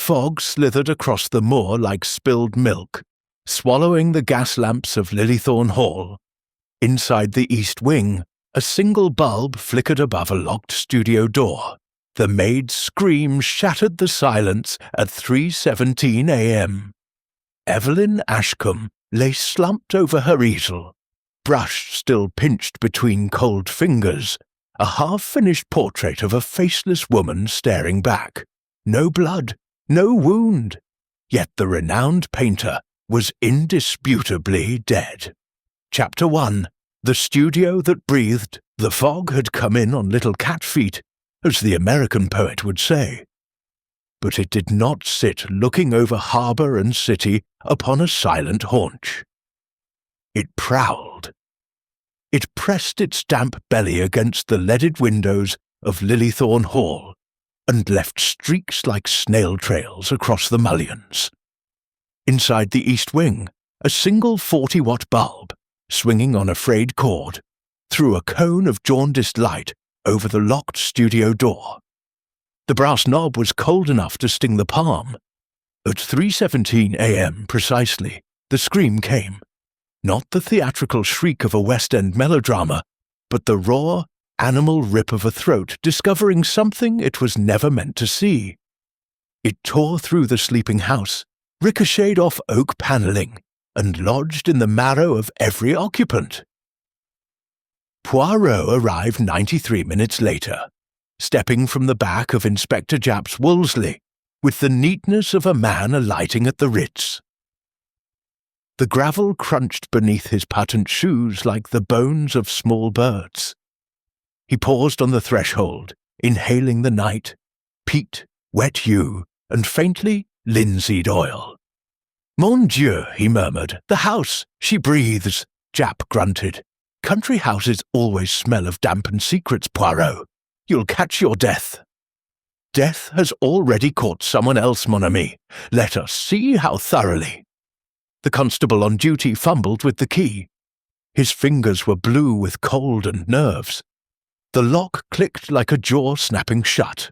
fog slithered across the moor like spilled milk, swallowing the gas lamps of Lilythorn Hall. Inside the east wing, a single bulb flickered above a locked studio door. The maid's scream shattered the silence at 3:17 a.m. Evelyn Ashcombe lay slumped over her easel, brush still pinched between cold fingers, a half-finished portrait of a faceless woman staring back. No blood, no wound, yet the renowned painter was indisputably dead. Chapter 1. The Studio That Breathed. The fog had come in on little cat feet, as the American poet would say. But it did not sit looking over harbour and city upon a silent haunch. It prowled. It pressed its damp belly against the leaded windows of Lilythorn Hall, and left streaks like snail trails across the mullions. Inside the east wing, a single 40-watt bulb, swinging on a frayed cord, threw a cone of jaundiced light over the locked studio door. The brass knob was cold enough to sting the palm. At 3:17 a.m. precisely, the scream came. Not the theatrical shriek of a West End melodrama, but the raw, animal rip of a throat discovering something it was never meant to see. It tore through the sleeping house, ricocheted off oak panelling, and lodged in the marrow of every occupant. Poirot arrived 93 minutes later, stepping from the back of Inspector Japp's Wolseley, with the neatness of a man alighting at the Ritz. The gravel crunched beneath his patent shoes like the bones of small birds. He paused on the threshold, inhaling the night, peat, wet yew, and faintly linseed oil. "Mon Dieu," he murmured, "the house, she breathes," Japp grunted. "Country houses always smell of damp and secrets, Poirot. You'll catch your death." "Death has already caught someone else, mon ami. Let us see how thoroughly." The constable on duty fumbled with the key. His fingers were blue with cold and nerves. The lock clicked like a jaw snapping shut.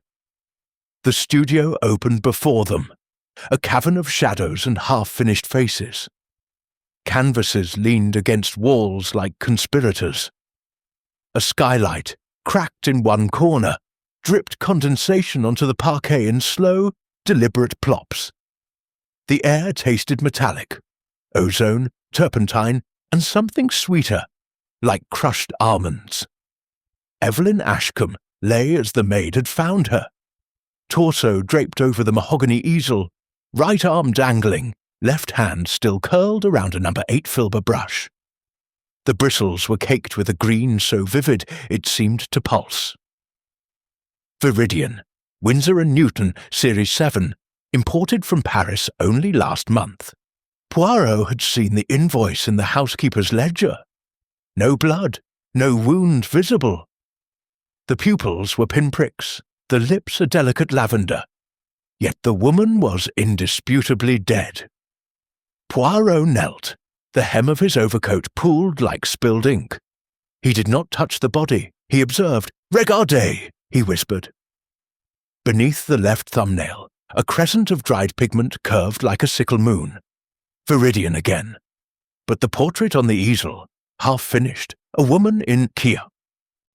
The studio opened before them, a cavern of shadows and half-finished faces. Canvases leaned against walls like conspirators. A skylight, cracked in one corner, dripped condensation onto the parquet in slow, deliberate plops. The air tasted metallic, ozone, turpentine, and something sweeter, like crushed almonds. Evelyn Ashcombe lay as the maid had found her, torso draped over the mahogany easel, right arm dangling, left hand still curled around a No. 8 Filbert brush. The bristles were caked with a green so vivid it seemed to pulse. Viridian, Winsor & Newton, Series 7, imported from Paris only last month. Poirot had seen the invoice in the housekeeper's ledger. No blood, no wound visible. The pupils were pinpricks, the lips a delicate lavender. Yet the woman was indisputably dead. Poirot knelt, the hem of his overcoat pooled like spilled ink. He did not touch the body, he observed. "Regardez," he whispered. Beneath the left thumbnail, a crescent of dried pigment curved like a sickle moon. Viridian again. But the portrait on the easel, half-finished, a woman in Kia,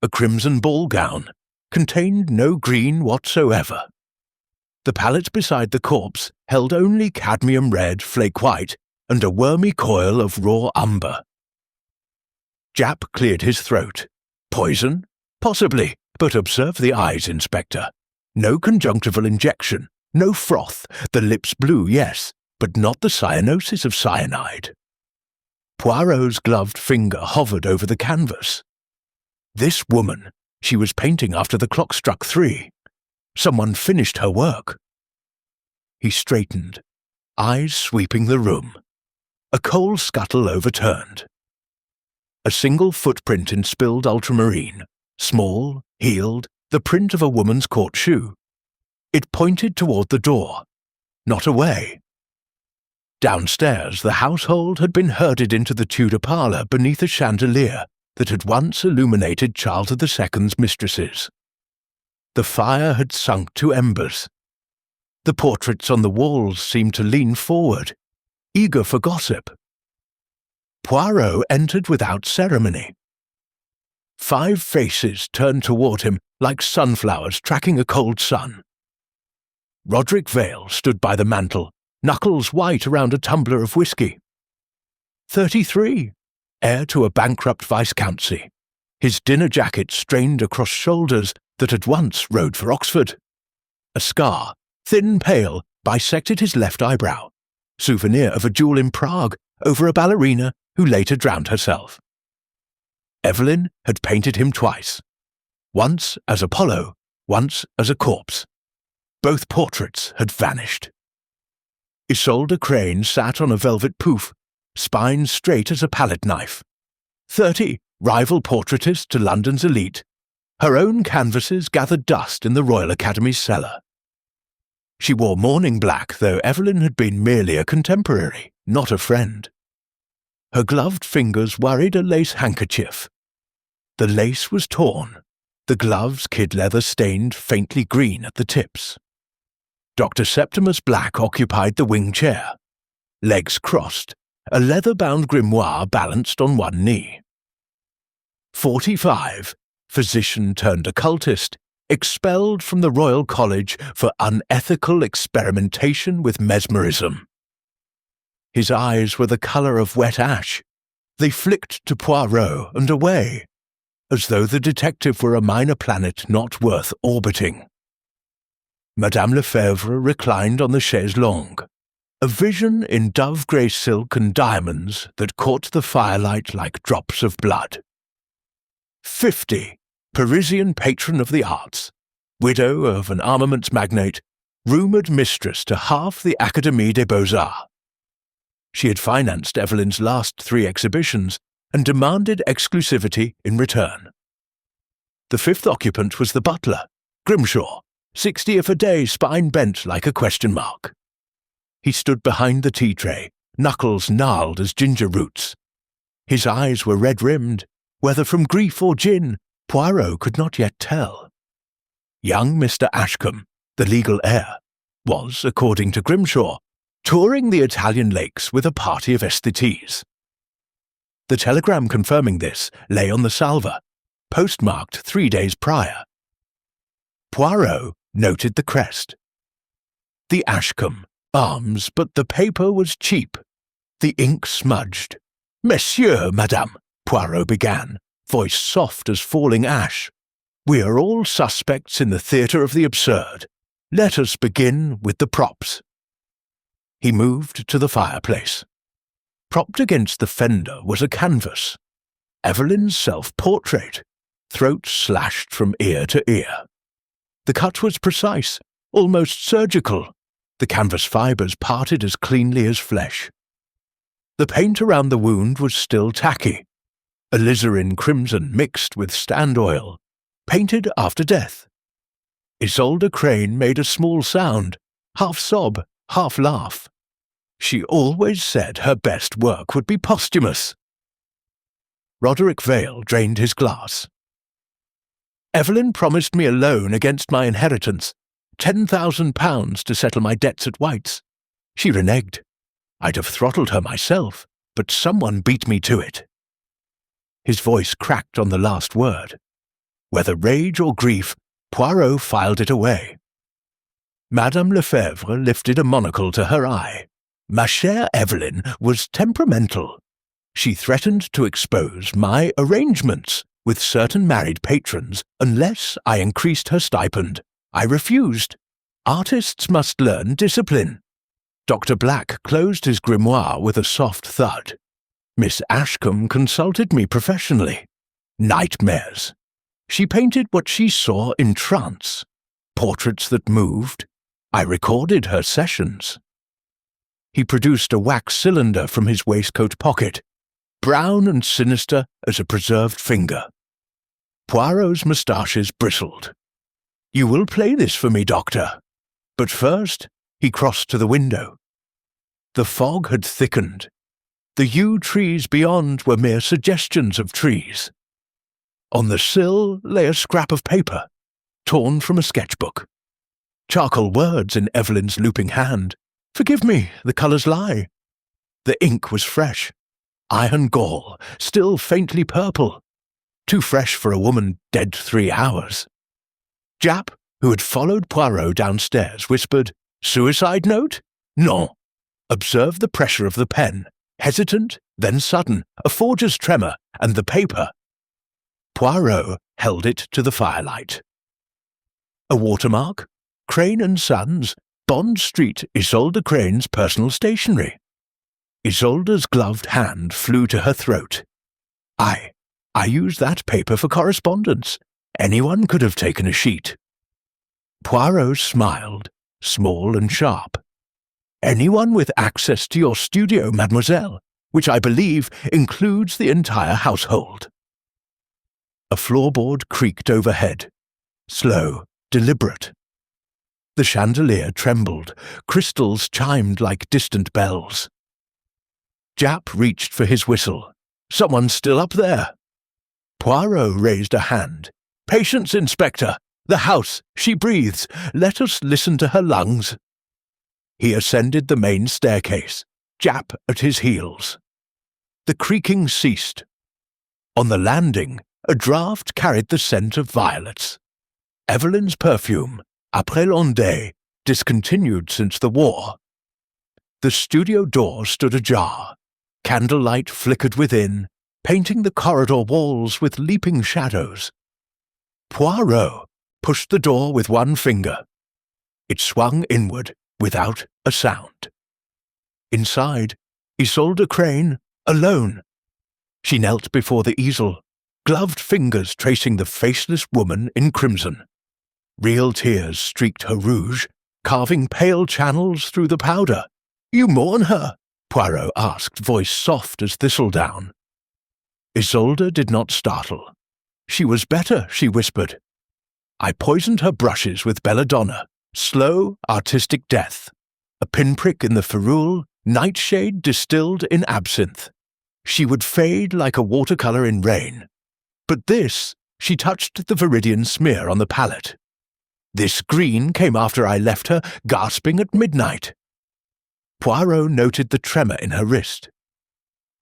a crimson ball gown, contained no green whatsoever. The palette beside the corpse held only cadmium red, flake white, and a wormy coil of raw umber. Japp cleared his throat. Poison? Possibly, but observe the eyes, Inspector. No conjunctival injection, no froth, the lips blue, yes, but not the cyanosis of cyanide. Poirot's gloved finger hovered over the canvas. This woman, she was painting after the clock struck 3. Someone finished her work. He straightened, eyes sweeping the room. A coal scuttle overturned. A single footprint in spilled ultramarine, small, heeled, the print of a woman's court shoe. It pointed toward the door, not away. Downstairs, the household had been herded into the Tudor parlour beneath a chandelier that had once illuminated Charles II's mistresses. The fire had sunk to embers. The portraits on the walls seemed to lean forward, eager for gossip. Poirot entered without ceremony. 5 faces turned toward him like sunflowers tracking a cold sun. Roderick Vale stood by the mantel, knuckles white around a tumbler of whisky. 33, heir to a bankrupt viscountcy, his dinner jacket strained across shoulders that had once rode for Oxford. A scar, thin pale, bisected his left eyebrow, souvenir of a duel in Prague over a ballerina who later drowned herself. Evelyn had painted him twice, once as Apollo, once as a corpse. Both portraits had vanished. Isolde Crane sat on a velvet pouf, spine straight as a palette knife. 30, rival portraitist to London's elite, her own canvases gathered dust in the Royal Academy's cellar. She wore mourning black, though Evelyn had been merely a contemporary, not a friend. Her gloved fingers worried a lace handkerchief. The lace was torn, the gloves kid leather stained faintly green at the tips. Dr. Septimus Black occupied the wing chair. Legs crossed, a leather-bound grimoire balanced on one knee. 45, physician turned occultist, expelled from the Royal College for unethical experimentation with mesmerism. His eyes were the colour of wet ash. They flicked to Poirot and away, as though the detective were a minor planet not worth orbiting. Madame Lefebvre reclined on the chaise longue, a vision in dove-grey silk and diamonds that caught the firelight like drops of blood. 50, Parisian patron of the arts, widow of an armaments magnate, rumoured mistress to half the Académie des Beaux-Arts. She had financed Evelyn's last 3 exhibitions and demanded exclusivity in return. The 5th occupant was the butler, Grimshaw, 60th a day, spine bent like a question mark. He stood behind the tea tray, knuckles gnarled as ginger roots. His eyes were red-rimmed, whether from grief or gin, Poirot could not yet tell. Young Mr. Ashcombe, the legal heir, was, according to Grimshaw, touring the Italian lakes with a party of aesthetes. The telegram confirming this lay on the salver, postmarked 3 days prior. Poirot noted the crest. The Ashcombe, arms, but the paper was cheap. The ink smudged. "Monsieur, madame," Poirot began, voice soft as falling ash. "We are all suspects in the theatre of the absurd. Let us begin with the props." He moved to the fireplace. Propped against the fender was a canvas. Evelyn's self-portrait, throat slashed from ear to ear. The cut was precise, almost surgical. The canvas fibres parted as cleanly as flesh. The paint around the wound was still tacky, alizarin crimson mixed with stand oil, painted after death. Isolde Crane made a small sound, half sob, half laugh. She always said her best work would be posthumous. Roderick Vale drained his glass. "Evelyn promised me a loan against my inheritance, £10,000 to settle my debts at White's. She reneged. I'd have throttled her myself, but someone beat me to it." His voice cracked on the last word. Whether rage or grief, Poirot filed it away. Madame Lefebvre lifted a monocle to her eye. Ma chère Evelyn was temperamental. She threatened to expose my arrangements with certain married patrons unless I increased her stipend. I refused. Artists must learn discipline. Dr. Black closed his grimoire with a soft thud. Miss Ashcombe consulted me professionally. Nightmares. She painted what she saw in trance. Portraits that moved. I recorded her sessions. He produced a wax cylinder from his waistcoat pocket, brown and sinister as a preserved finger. Poirot's moustaches bristled. "You will play this for me, Doctor." But first, he crossed to the window. The fog had thickened. The yew trees beyond were mere suggestions of trees. On the sill lay a scrap of paper, torn from a sketchbook. charcoal words in Evelyn's looping hand. "Forgive me, the colours lie." The ink was fresh. Iron gall, still faintly purple. Too fresh for a woman dead 3 hours. Japp, who had followed Poirot downstairs, whispered, "Suicide note? Non." Observed the pressure of the pen, hesitant, then sudden, a forger's tremor, and the paper. Poirot held it to the firelight. A watermark? Crane and Sons, Bond Street, Isolde Crane's personal stationery. Isolde's gloved hand flew to her throat. I use that paper for correspondence. Anyone could have taken a sheet." Poirot smiled, small and sharp. "Anyone with access to your studio, mademoiselle, which I believe includes the entire household." A floorboard creaked overhead. Slow, deliberate. The chandelier trembled. Crystals chimed like distant bells. Japp reached for his whistle. "Someone's still up there." Poirot raised a hand. "Patience, Inspector! The house! She breathes! Let us listen to her lungs." He ascended the main staircase, Japp at his heels. The creaking ceased. On the landing, a draught carried the scent of violets. Evelyn's perfume, après l'onde, discontinued since the war. The studio door stood ajar. Candlelight flickered within, painting the corridor walls with leaping shadows. Poirot pushed the door with one finger. It swung inward without a sound. Inside, Isolde Crane, alone. She knelt before the easel, gloved fingers tracing the faceless woman in crimson. Real tears streaked her rouge, carving pale channels through the powder. "You mourn her?" Poirot asked, voice soft as thistledown. Isolde did not startle. "She was better," she whispered. "I poisoned her brushes with belladonna. Slow, artistic death. A pinprick in the ferrule, nightshade distilled in absinthe. She would fade like a watercolour in rain. But this," she touched the viridian smear on the palette. "This green came after I left her gasping at midnight." Poirot noted the tremor in her wrist.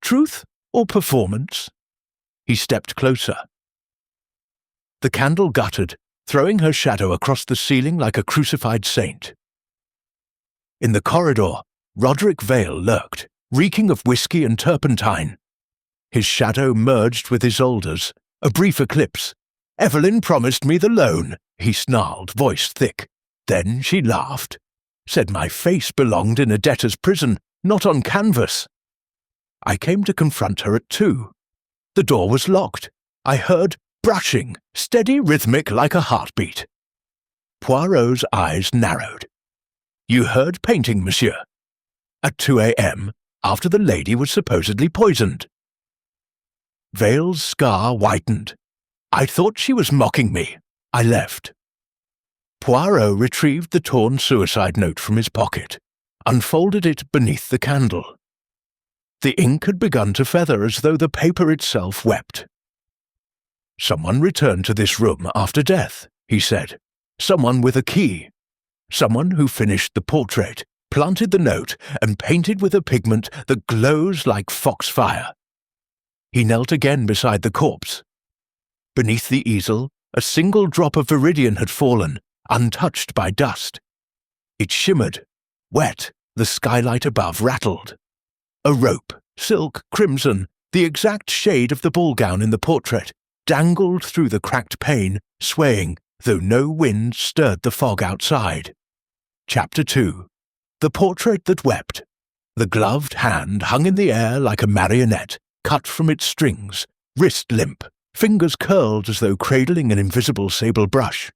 Truth or performance? He stepped closer. The candle guttered, throwing her shadow across the ceiling like a crucified saint. In the corridor, Roderick Vale lurked, reeking of whiskey and turpentine. His shadow merged with Isolde's, a brief eclipse. "Evelyn promised me the loan," he snarled, voice thick. Then she laughed. "Said my face belonged in a debtor's prison, not on canvas." I came to confront her at 2. The door was locked. I heard brushing, steady, rhythmic like a heartbeat. Poirot's eyes narrowed. "You heard painting, monsieur?" "At 2 a.m., after the lady was supposedly poisoned." Vale's scar whitened. "I thought she was mocking me. I left." Poirot retrieved the torn suicide note from his pocket, unfolded it beneath the candle. The ink had begun to feather as though the paper itself wept. "Someone returned to this room after death," he said. "Someone with a key. Someone who finished the portrait, planted the note, and painted with a pigment that glows like foxfire." He knelt again beside the corpse. Beneath the easel, a single drop of viridian had fallen, untouched by dust. It shimmered, wet, the skylight above rattled. A rope, silk, crimson, the exact shade of the ball gown in the portrait, dangled through the cracked pane, swaying, though no wind stirred the fog outside. Chapter 2. The Portrait That Wept. The gloved hand hung in the air like a marionette, cut from its strings, wrist limp, fingers curled as though cradling an invisible sable brush.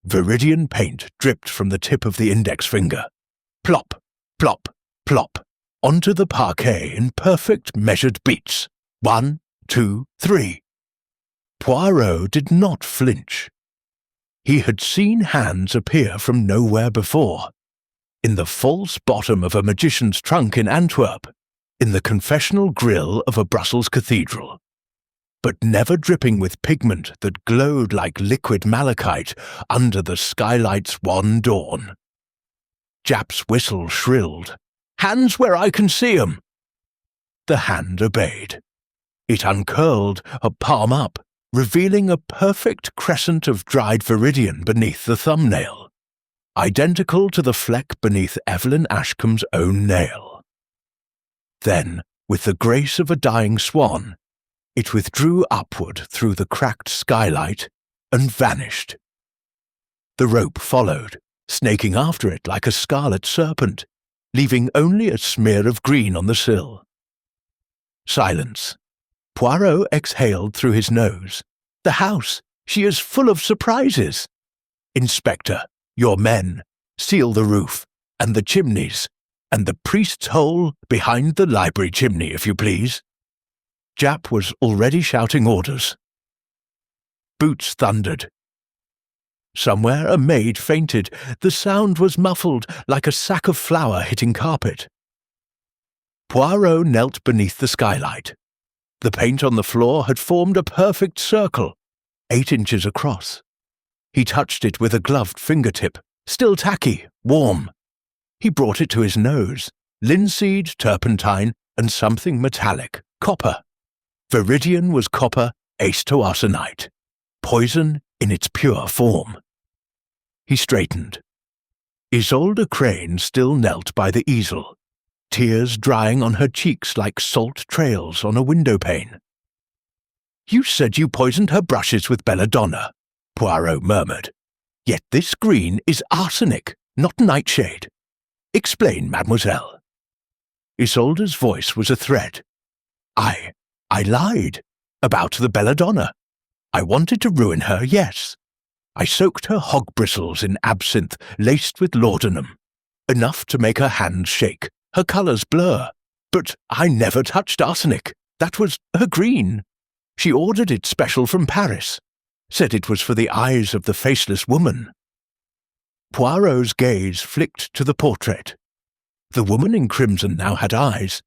Viridian paint dripped from the tip of the index finger. Plop, plop, plop, onto the parquet in perfect measured beats. 1, 2, 3. Poirot did not flinch. He had seen hands appear from nowhere before. In the false bottom of a magician's trunk in Antwerp, in the confessional grille of a Brussels cathedral. but never dripping with pigment that glowed like liquid malachite under the skylight's wan dawn. Jap's whistle shrilled. "Hands where I can see 'em!" The hand obeyed. It uncurled, a palm up, revealing a perfect crescent of dried viridian beneath the thumbnail, identical to the fleck beneath Evelyn Ashcombe's own nail. Then, with the grace of a dying swan, it withdrew upward through the cracked skylight and vanished. The rope followed, snaking after it like a scarlet serpent, leaving only a smear of green on the sill. Silence. Poirot exhaled through his nose. "The house! She is full of surprises! Inspector, your men, seal the roof, and the chimneys, and the priest's hole behind the library chimney, if you please." Jap was already shouting orders. Boots thundered. Somewhere a maid fainted. The sound was muffled like a sack of flour hitting carpet. Poirot knelt beneath the skylight. The paint on the floor had formed a perfect circle, 8 inches across. He touched it with a gloved fingertip, still tacky, warm. He brought it to his nose, linseed, turpentine, and something metallic, copper. Viridian was copper, ace to arsenite. Poison in its pure form. He straightened. Isolde Crane still knelt by the easel, tears drying on her cheeks like salt trails on a windowpane. "You said you poisoned her brushes with belladonna," Poirot murmured. "Yet this green is arsenic, not nightshade. Explain, mademoiselle." Isolde's voice was a threat. I lied. About the belladonna. I wanted to ruin her, yes. I soaked her hog bristles in absinthe laced with laudanum, enough to make her hands shake, her colours blur. But I never touched arsenic. That was her green. She ordered it special from Paris. Said it was for the eyes of the faceless woman. Poirot's gaze flicked to the portrait. The woman in crimson now had eyes.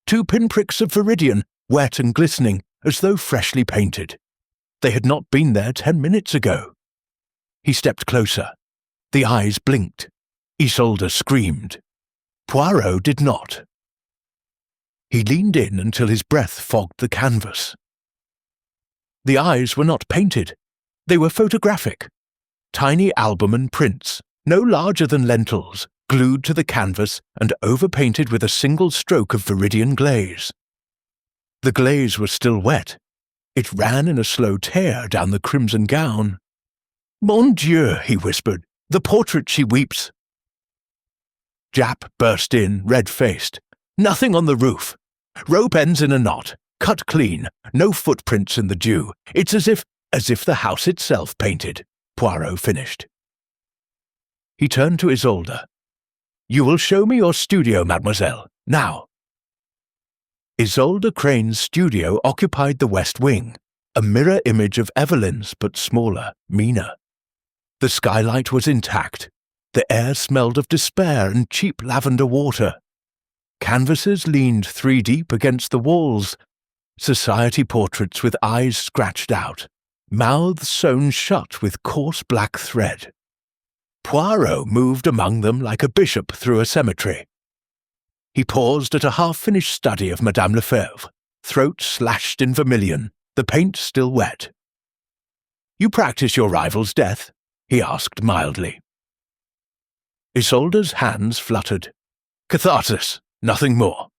2 pinpricks of viridian, wet and glistening, as though freshly painted. They had not been there 10 minutes ago. He stepped closer. The eyes blinked. Isolde screamed. Poirot did not. He leaned in until his breath fogged the canvas. The eyes were not painted. They were photographic. Tiny albumen prints, no larger than lentils, glued to the canvas and overpainted with a single stroke of viridian glaze. The glaze was still wet. It ran in a slow tear down the crimson gown. "Mon Dieu," he whispered, "the portrait she weeps." Jap burst in, red-faced. "Nothing on the roof. Rope ends in a knot, cut clean, no footprints in the dew. It's as if the house itself painted," Poirot finished. He turned to Isolde. "You will show me your studio, mademoiselle, now." Isolde Crane's studio occupied the west wing, a mirror image of Evelyn's but smaller, meaner. The skylight was intact. The air smelled of despair and cheap lavender water. Canvases leaned 3 deep against the walls. Society portraits with eyes scratched out, mouths sewn shut with coarse black thread. Poirot moved among them like a bishop through a cemetery. He paused at a half-finished study of Madame Lefebvre, throat slashed in vermilion, the paint still wet. "You practice your rival's death?" he asked mildly. Isolde's hands fluttered. "Catharsis, nothing more."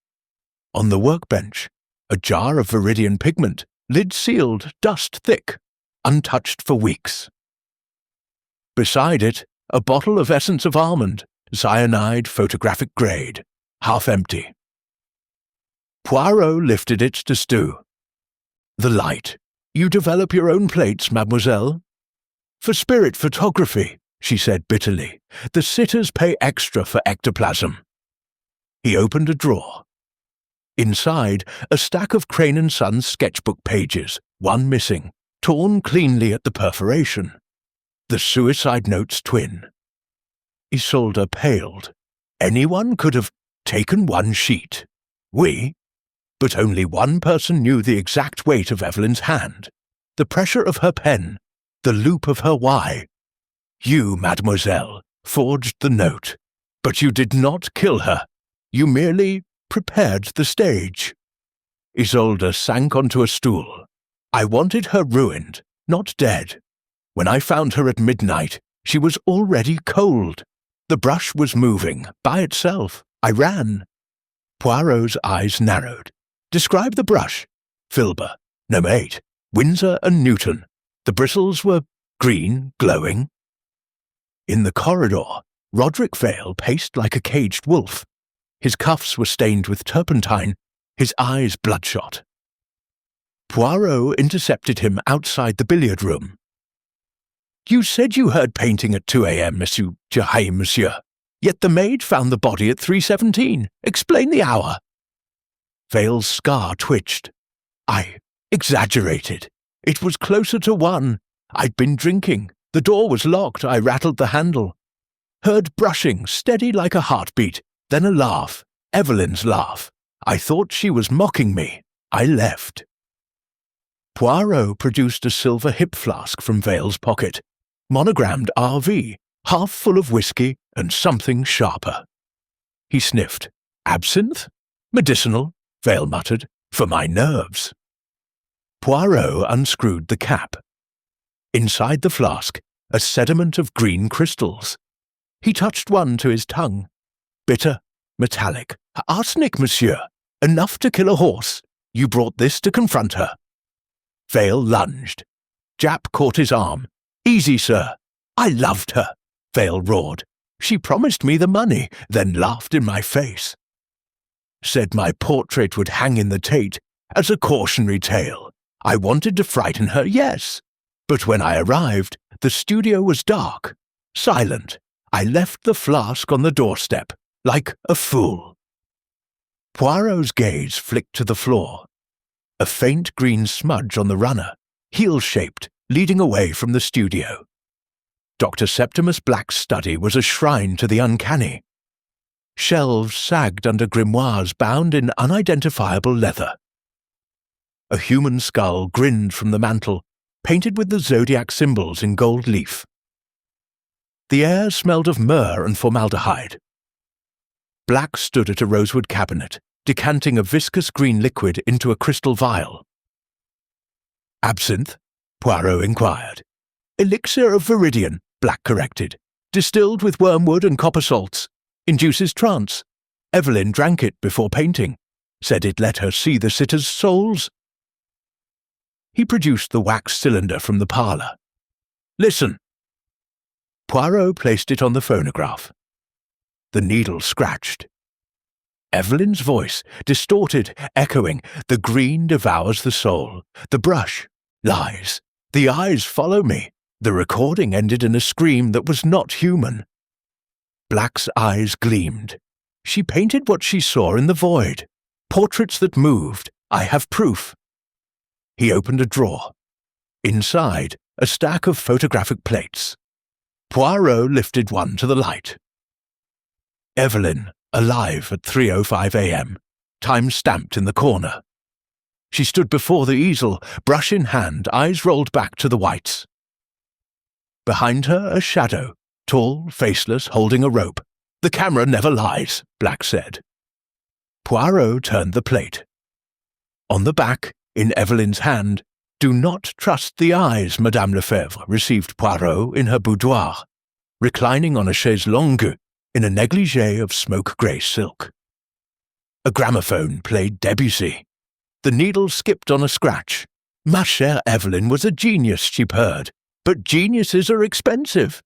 On the workbench, a jar of viridian pigment, lid sealed, dust thick, untouched for weeks. Beside it, a bottle of essence of almond, cyanide photographic grade, half empty. Poirot lifted it to stew. "The light. You develop your own plates, mademoiselle?" "For spirit photography," she said bitterly. "The sitters pay extra for ectoplasm." He opened a drawer. Inside, a stack of Crane & Son's sketchbook pages, one missing, torn cleanly at the perforation. The suicide note's twin. Isolde paled. Anyone could have taken one sheet. We? But only one person knew the exact weight of Evelyn's hand, the pressure of her pen, the loop of her Y. You, mademoiselle, forged the note, but you did not kill her. You merely prepared the stage. Isolde sank onto a stool. I wanted her ruined, not dead. When I found her at midnight, she was already cold. The brush was moving, by itself. I ran. Poirot's eyes narrowed. Describe the brush. Filbert, No. 8, Windsor and Newton. The bristles were green, glowing. In the corridor, Roderick Vale paced like a caged wolf. His cuffs were stained with turpentine, his eyes bloodshot. Poirot intercepted him outside the billiard room. You said you heard painting at 2 a.m., Monsieur Jahay, monsieur. Yet the maid found the body at 3:17. Explain the hour. Vale's scar twitched. I exaggerated. It was closer to 1. I'd been drinking. The door was locked. I rattled the handle. Heard brushing, steady like a heartbeat. Then a laugh. Evelyn's laugh. I thought she was mocking me. I left. Poirot produced a silver hip flask from Vale's pocket, monogrammed RV, half full of whiskey and something sharper. He sniffed. Absinthe? Medicinal, Vale muttered, for my nerves. Poirot unscrewed the cap. Inside the flask, a sediment of green crystals. He touched one to his tongue. Bitter, metallic. Arsenic, monsieur. Enough to kill a horse. You brought this to confront her. Vale lunged. Japp caught his arm. Easy, sir. I loved her, Vale roared. She promised me the money, then laughed in my face. Said my portrait would hang in the Tate as a cautionary tale. I wanted to frighten her, yes. But when I arrived, the studio was dark, silent. I left the flask on the doorstep, like a fool. Poirot's gaze flicked to the floor. A faint green smudge on the runner, heel-shaped, leading away from the studio. Dr. Septimus Black's study was a shrine to the uncanny. Shelves sagged under grimoires bound in unidentifiable leather. A human skull grinned from the mantel, painted with the zodiac symbols in gold leaf. The air smelled of myrrh and formaldehyde. Black stood at a rosewood cabinet, decanting a viscous green liquid into a crystal vial. Absinthe? Poirot inquired. Elixir of Viridian, Black corrected. Distilled with wormwood and copper salts. Induces trance. Evelyn drank it before painting. Said it let her see the sitters' souls. He produced the wax cylinder from the parlour. Listen. Poirot placed it on the phonograph. The needle scratched. Evelyn's voice, distorted, echoing. The green devours the soul. The brush lies. The eyes follow me. The recording ended in a scream that was not human. Black's eyes gleamed. She painted what she saw in the void. Portraits that moved. I have proof. He opened a drawer. Inside, a stack of photographic plates. Poirot lifted one to the light. Evelyn, alive at 3:05 a.m., time stamped in the corner. She stood before the easel, brush in hand, eyes rolled back to the whites. Behind her, a shadow, tall, faceless, holding a rope. The camera never lies, Black said. Poirot turned the plate. On the back, in Evelyn's hand, do not trust the eyes, Madame Lefebvre received Poirot in her boudoir, reclining on a chaise longue in a negligée of smoke-grey silk. A gramophone played Debussy. The needle skipped on a scratch. Ma chère Evelyn was a genius, she purred, but geniuses are expensive.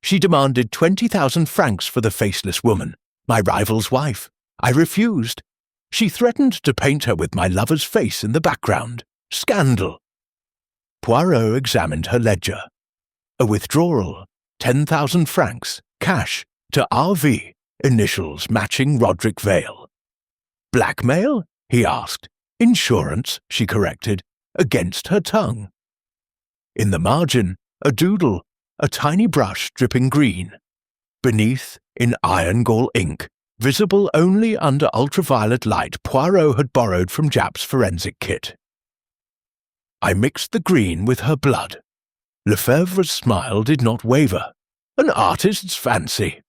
She demanded 20,000 francs for the faceless woman, my rival's wife. I refused. She threatened to paint her with my lover's face in the background. Scandal. Poirot examined her ledger. A withdrawal, 10,000 francs, cash, to RV, initials matching Roderick Vale. Blackmail? He asked. Insurance, she corrected, against her tongue. In the margin, a doodle, a tiny brush dripping green. Beneath, in iron gall ink, visible only under ultraviolet light Poirot had borrowed from Japp's forensic kit. I mixed the green with her blood. Lefebvre's smile did not waver. An artist's fancy.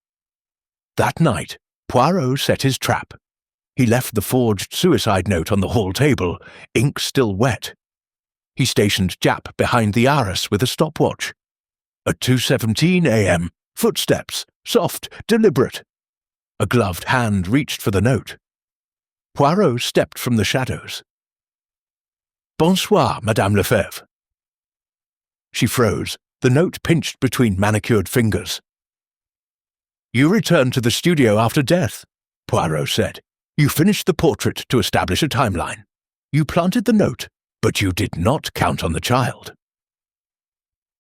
That night, Poirot set his trap. He left the forged suicide note on the hall table, ink still wet. He stationed Japp behind the arras with a stopwatch. At 2:17 a.m., footsteps, soft, deliberate. A gloved hand reached for the note. Poirot stepped from the shadows. "Bonsoir, Madame Lefebvre." She froze, the note pinched between manicured fingers. "You returned to the studio after death," Poirot said. "You finished the portrait to establish a timeline. You planted the note, but you did not count on the child."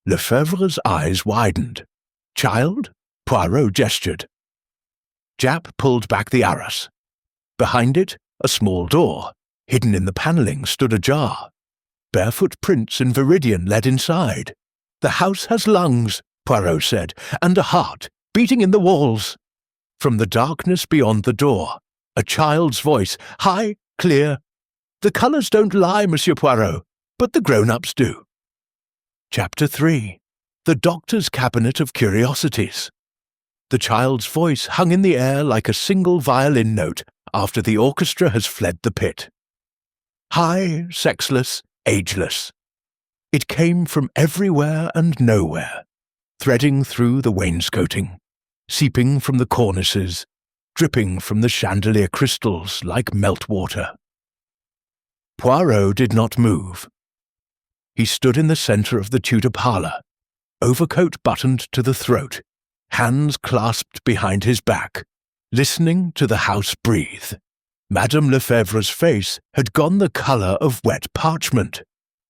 Lefebvre's eyes widened. "Child?" Poirot gestured. Japp pulled back the arras. Behind it, a small door, hidden in the panelling, stood ajar. Barefoot prints in Viridian led inside. "The house has lungs," Poirot said, "and a heart, beating in the walls." From the darkness beyond the door, a child's voice, high, clear. "The colours don't lie, Monsieur Poirot, but the grown-ups do." Chapter 3. The Doctor's Cabinet of Curiosities. The child's voice hung in the air like a single violin note after the orchestra has fled the pit. High, sexless, ageless. It came from everywhere and nowhere, threading through the wainscoting, seeping from the cornices, dripping from the chandelier crystals like meltwater. Poirot did not move. He stood in the centre of the Tudor parlour, overcoat buttoned to the throat, hands clasped behind his back, listening to the house breathe. Madame Lefebvre's face had gone the colour of wet parchment.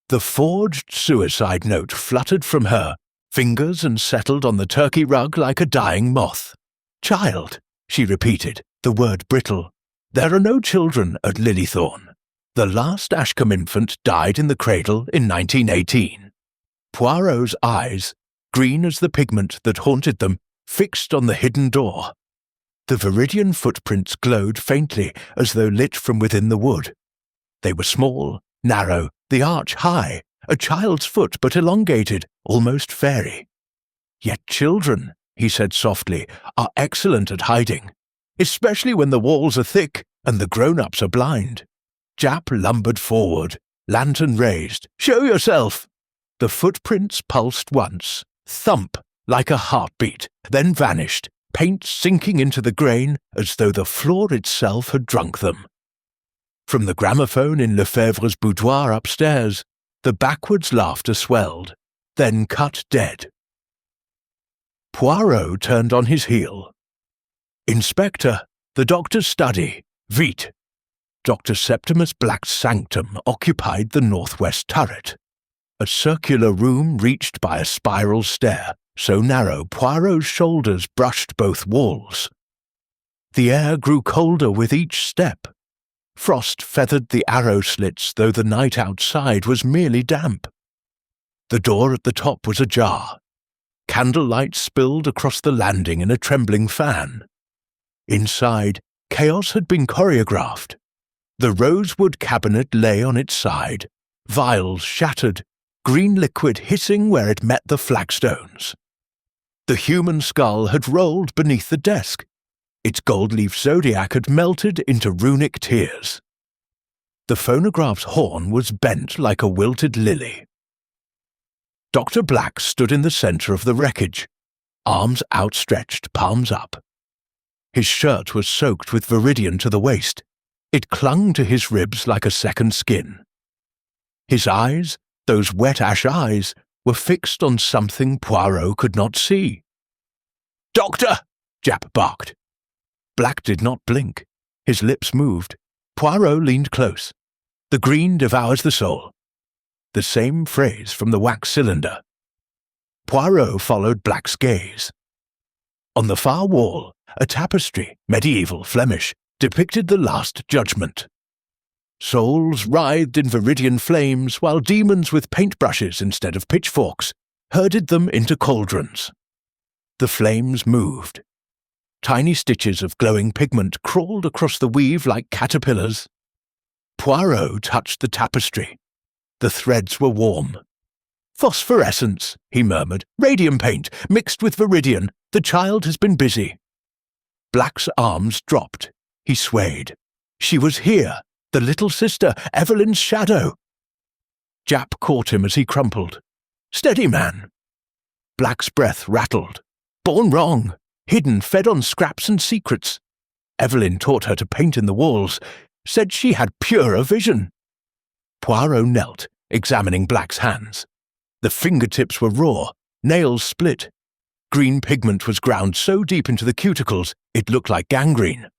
The forged suicide note fluttered from her fingers and settled on the turkey rug like a dying moth. "Child," she repeated, the word brittle. "There are no children at Lilythorn. The last Ashcombe infant died in the cradle in 1918. Poirot's eyes, green as the pigment that haunted them, fixed on the hidden door. The Viridian footprints glowed faintly as though lit from within the wood. They were small, narrow, the arch high, a child's foot but elongated, almost fairy. "Yet children," he said softly, "are excellent at hiding, especially when the walls are thick and the grown-ups are blind." Japp lumbered forward, lantern raised. "Show yourself!" The footprints pulsed once, thump, like a heartbeat, then vanished, paint sinking into the grain as though the floor itself had drunk them. From the gramophone in Lefebvre's boudoir upstairs, the backwards laughter swelled, then cut dead. Poirot turned on his heel. "Inspector, the doctor's study, vite." Dr. Septimus Black's sanctum occupied the northwest turret. A circular room reached by a spiral stair, so narrow Poirot's shoulders brushed both walls. The air grew colder with each step. Frost feathered the arrow slits, though the night outside was merely damp. The door at the top was ajar. Candlelight spilled across the landing in a trembling fan. Inside, chaos had been choreographed. The rosewood cabinet lay on its side, vials shattered, green liquid hissing where it met the flagstones. The human skull had rolled beneath the desk. Its gold-leaf zodiac had melted into runic tears. The phonograph's horn was bent like a wilted lily. Dr. Black stood in the centre of the wreckage, arms outstretched, palms up. His shirt was soaked with viridian to the waist. It clung to his ribs like a second skin. His eyes, those wet ash eyes, were fixed on something Poirot could not see. "Doctor!" Japp barked. Black did not blink. His lips moved. Poirot leaned close. "The green devours the soul." The same phrase from the wax cylinder. Poirot followed Black's gaze. On the far wall, a tapestry, medieval, Flemish, depicted the Last Judgment. Souls writhed in viridian flames while demons with paintbrushes instead of pitchforks herded them into cauldrons. The flames moved. Tiny stitches of glowing pigment crawled across the weave like caterpillars. Poirot touched the tapestry. The threads were warm. "Phosphorescence," he murmured. "Radium paint, mixed with viridian. The child has been busy." Black's arms dropped. He swayed. She was here, the little sister, Evelyn's shadow. Jap caught him as he crumpled. "Steady, man." Black's breath rattled. Born wrong, hidden, fed on scraps and secrets. Evelyn taught her to paint in the walls, said she had purer vision. Poirot knelt, examining Black's hands. The fingertips were raw, nails split. Green pigment was ground so deep into the cuticles it looked like gangrene.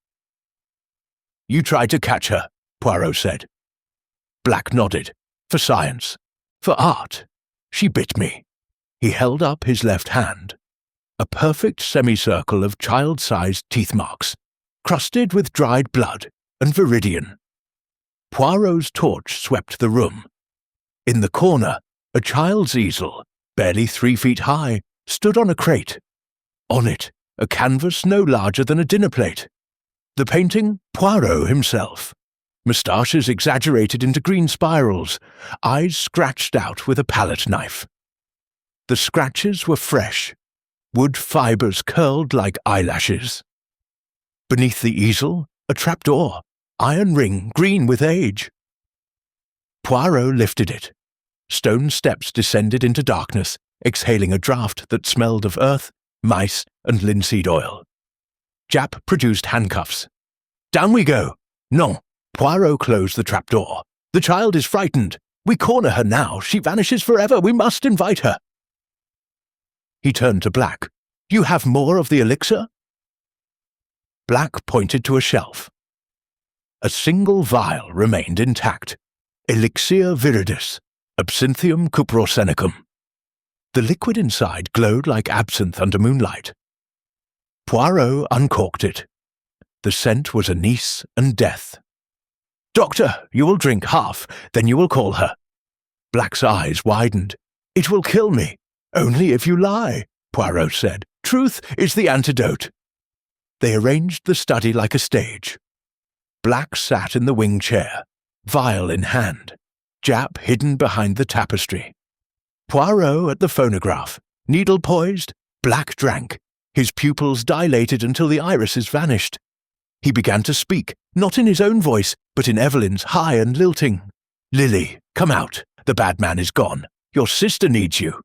"You tried to catch her," Poirot said. Black nodded. "For science. For art. She bit me." He held up his left hand. A perfect semicircle of child-sized teeth marks, crusted with dried blood and viridian. Poirot's torch swept the room. In the corner, a child's easel, barely 3 feet high, stood on a crate. On it, a canvas no larger than a dinner plate. The painting, Poirot himself. Moustaches exaggerated into green spirals, eyes scratched out with a palette knife. The scratches were fresh. Wood fibres curled like eyelashes. Beneath the easel, a trapdoor, iron ring green with age. Poirot lifted it. Stone steps descended into darkness, exhaling a draught that smelled of earth, mice, and linseed oil. Jap produced handcuffs. "Down we go." "Non." Poirot closed the trapdoor. "The child is frightened. We corner her now. She vanishes forever. We must invite her." He turned to Black. "You have more of the elixir?" Black pointed to a shelf. A single vial remained intact. Elixir viridis, absinthium cuprosenicum. The liquid inside glowed like absinthe under moonlight. Poirot uncorked it. The scent was anise and death. "Doctor, you will drink half, then you will call her." Black's eyes widened. "It will kill me." "Only if you lie," Poirot said. "Truth is the antidote." They arranged the study like a stage. Black sat in the wing chair, vial in hand, Jap hidden behind the tapestry. Poirot at the phonograph, needle poised, Black drank. His pupils dilated until the irises vanished. He began to speak, not in his own voice, but in Evelyn's, high and lilting. "Lily, come out. The bad man is gone. Your sister needs you."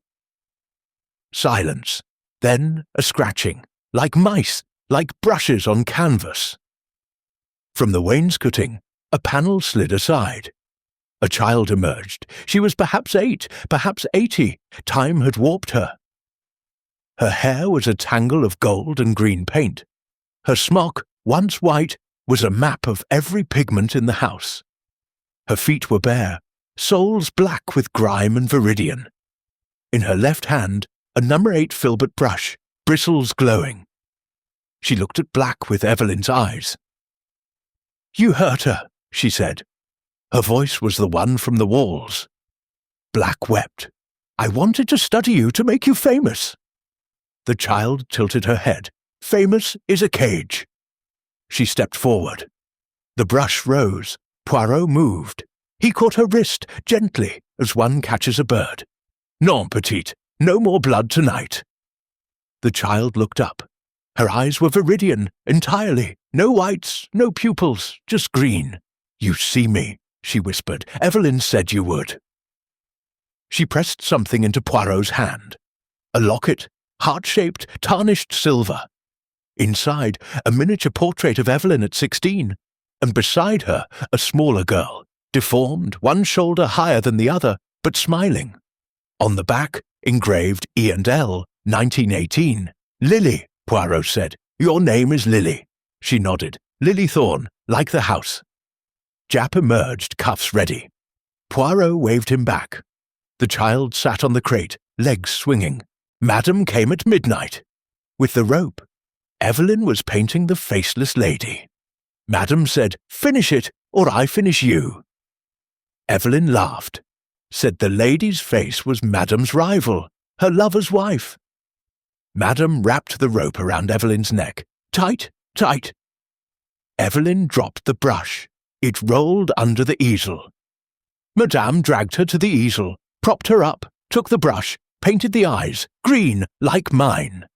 Silence. Then a scratching, like mice, like brushes on canvas. From the wainscoting, a panel slid aside. A child emerged. She was perhaps 8, perhaps 80. Time had warped her. Her hair was a tangle of gold and green paint. Her smock, once white, was a map of every pigment in the house. Her feet were bare, soles black with grime and viridian. In her left hand, a number 8 filbert brush, bristles glowing. She looked at Black with Evelyn's eyes. "You hurt her," she said. Her voice was the one from the walls. Black wept. "I wanted to study you to make you famous." The child tilted her head. "Famous is a cage." She stepped forward. The brush rose. Poirot moved. He caught her wrist, gently, as one catches a bird. "Non, petite. No more blood tonight." The child looked up. Her eyes were viridian, entirely. No whites, no pupils, just green. "You see me," she whispered. "Evelyn said you would." She pressed something into Poirot's hand. A locket, heart-shaped, tarnished silver. Inside, a miniature portrait of Evelyn at 16, and beside her, a smaller girl, deformed, one shoulder higher than the other, but smiling. On the back, engraved E&L, 1918. "Lily," Poirot said. "Your name is Lily." She nodded. "Lilythorn, like the house." Jap emerged, cuffs ready. Poirot waved him back. The child sat on the crate, legs swinging. Madam came at midnight. With the rope, Evelyn was painting the faceless lady. Madam said, "Finish it, or I finish you." Evelyn laughed. Said the lady's face was Madam's rival, her lover's wife. Madam wrapped the rope around Evelyn's neck, Tight, tight. Evelyn dropped the brush. It rolled under the easel. Madame dragged her to the easel, propped her up, took the brush, painted the eyes, green like mine.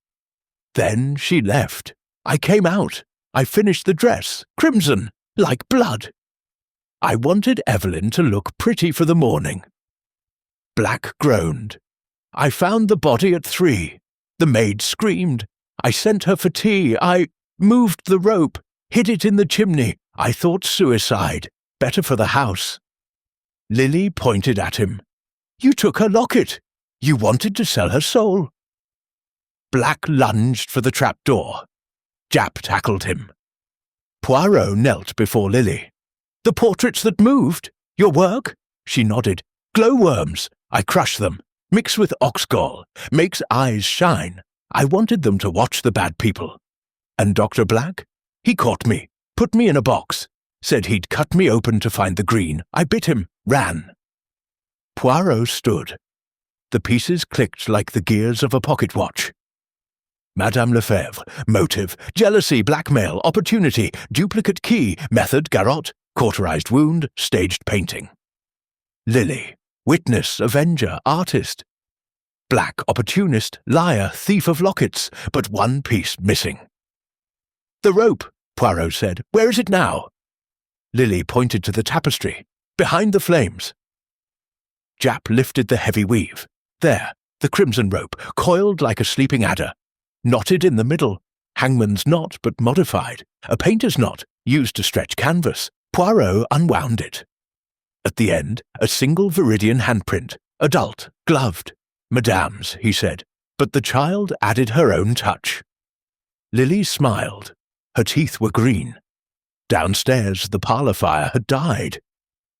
Then she left. I came out. I finished the dress, crimson, like blood. I wanted Evelyn to look pretty for the morning. Black groaned. I found the body at 3. The maid screamed. I sent her for tea. I moved the rope, hid it in the chimney. I thought suicide, better for the house. Lily pointed at him. You took her locket. You wanted to sell her soul. Black lunged for the trapdoor. Japp tackled him. Poirot knelt before Lily. The portraits that moved? Your work? She nodded. Glowworms. I crush them. Mix with oxgall. Makes eyes shine. I wanted them to watch the bad people. And Dr. Black? He caught me. Put me in a box. Said he'd cut me open to find the green. I bit him. Ran. Poirot stood. The pieces clicked like the gears of a pocket watch. Madame Lefebvre, motive, jealousy, blackmail, opportunity, duplicate key, method, garrote, cauterized wound, staged painting. Lily, witness, avenger, artist. Black, opportunist, liar, thief of lockets, but one piece missing. The rope, Poirot said. Where is it now? Lily pointed to the tapestry, behind the flames. Japp lifted the heavy weave. There, the crimson rope, coiled like a sleeping adder. Knotted in the middle, hangman's knot but modified, a painter's knot, used to stretch canvas. Poirot unwound it. At the end, a single viridian handprint, adult, gloved. Madame's, he said, but the child added her own touch. Lily smiled. Her teeth were green. Downstairs, the parlour fire had died.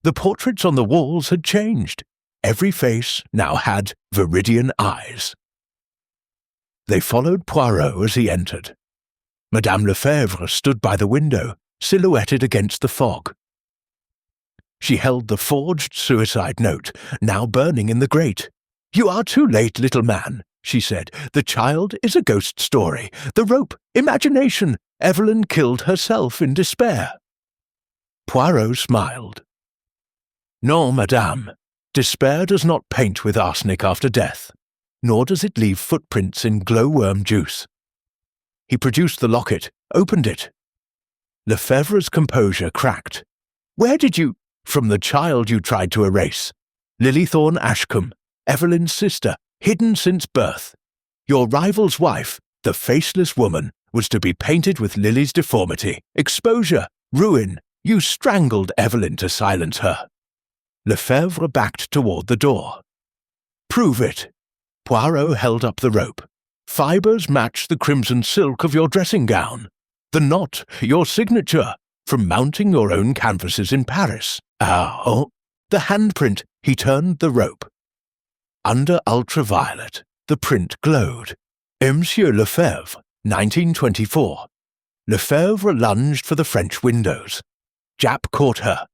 The portraits on the walls had changed. Every face now had viridian eyes. They followed Poirot as he entered. Madame Lefebvre stood by the window, silhouetted against the fog. She held the forged suicide note, now burning in the grate. You are too late, little man, she said. The child is a ghost story. The rope, imagination. Evelyn killed herself in despair. Poirot smiled. No, madame. Despair does not paint with arsenic after death, nor does it leave footprints in glowworm juice. He produced the locket, opened it. Lefebvre's composure cracked. Where did you— From the child you tried to erase. Lilythorn Ashcombe, Evelyn's sister, hidden since birth. Your rival's wife, the faceless woman, was to be painted with Lily's deformity, exposure, ruin. You strangled Evelyn to silence her. Lefebvre backed toward the door. Prove it. Poirot held up the rope. Fibers match the crimson silk of your dressing gown. The knot, your signature, from mounting your own canvases in Paris. Oh, the handprint. He turned the rope. Under ultraviolet, the print glowed. Monsieur Lefebvre, 1924. Lefebvre lunged for the French windows. Japp caught her.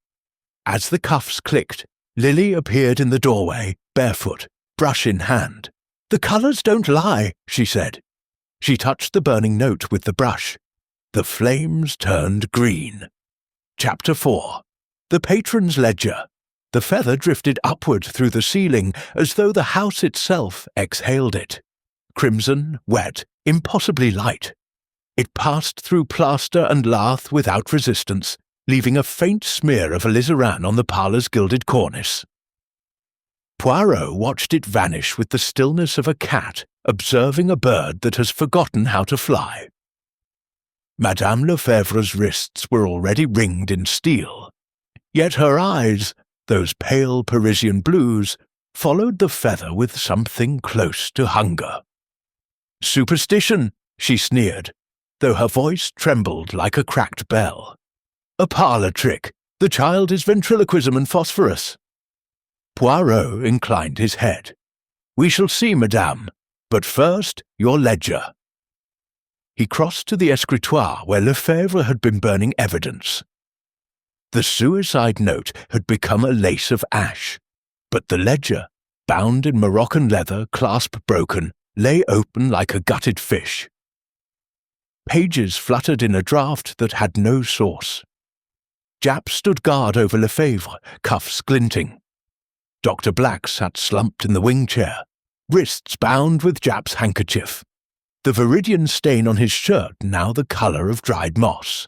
As the cuffs clicked, Lily appeared in the doorway, barefoot, brush in hand. The colours don't lie, she said. She touched the burning note with the brush. The flames turned green. Chapter 4. The Patron's Ledger. The feather drifted upward through the ceiling as though the house itself exhaled it. Crimson, wet, impossibly light. It passed through plaster and lath without resistance, leaving a faint smear of alizarin on the parlour's gilded cornice. Poirot watched it vanish with the stillness of a cat observing a bird that has forgotten how to fly. Madame Lefebvre's wrists were already ringed in steel, yet her eyes, those pale Parisian blues, followed the feather with something close to hunger. Superstition, she sneered, though her voice trembled like a cracked bell. A parlour trick. The child is ventriloquism and phosphorus. Poirot inclined his head. We shall see, madame, but first your ledger. He crossed to the escritoire where Lefebvre had been burning evidence. The suicide note had become a lace of ash, but the ledger, bound in Moroccan leather, clasp broken, lay open like a gutted fish. Pages fluttered in a draft that had no source. Japp stood guard over Lefebvre, cuffs glinting. Dr. Black sat slumped in the wing chair, wrists bound with Japp's handkerchief, the viridian stain on his shirt now the colour of dried moss.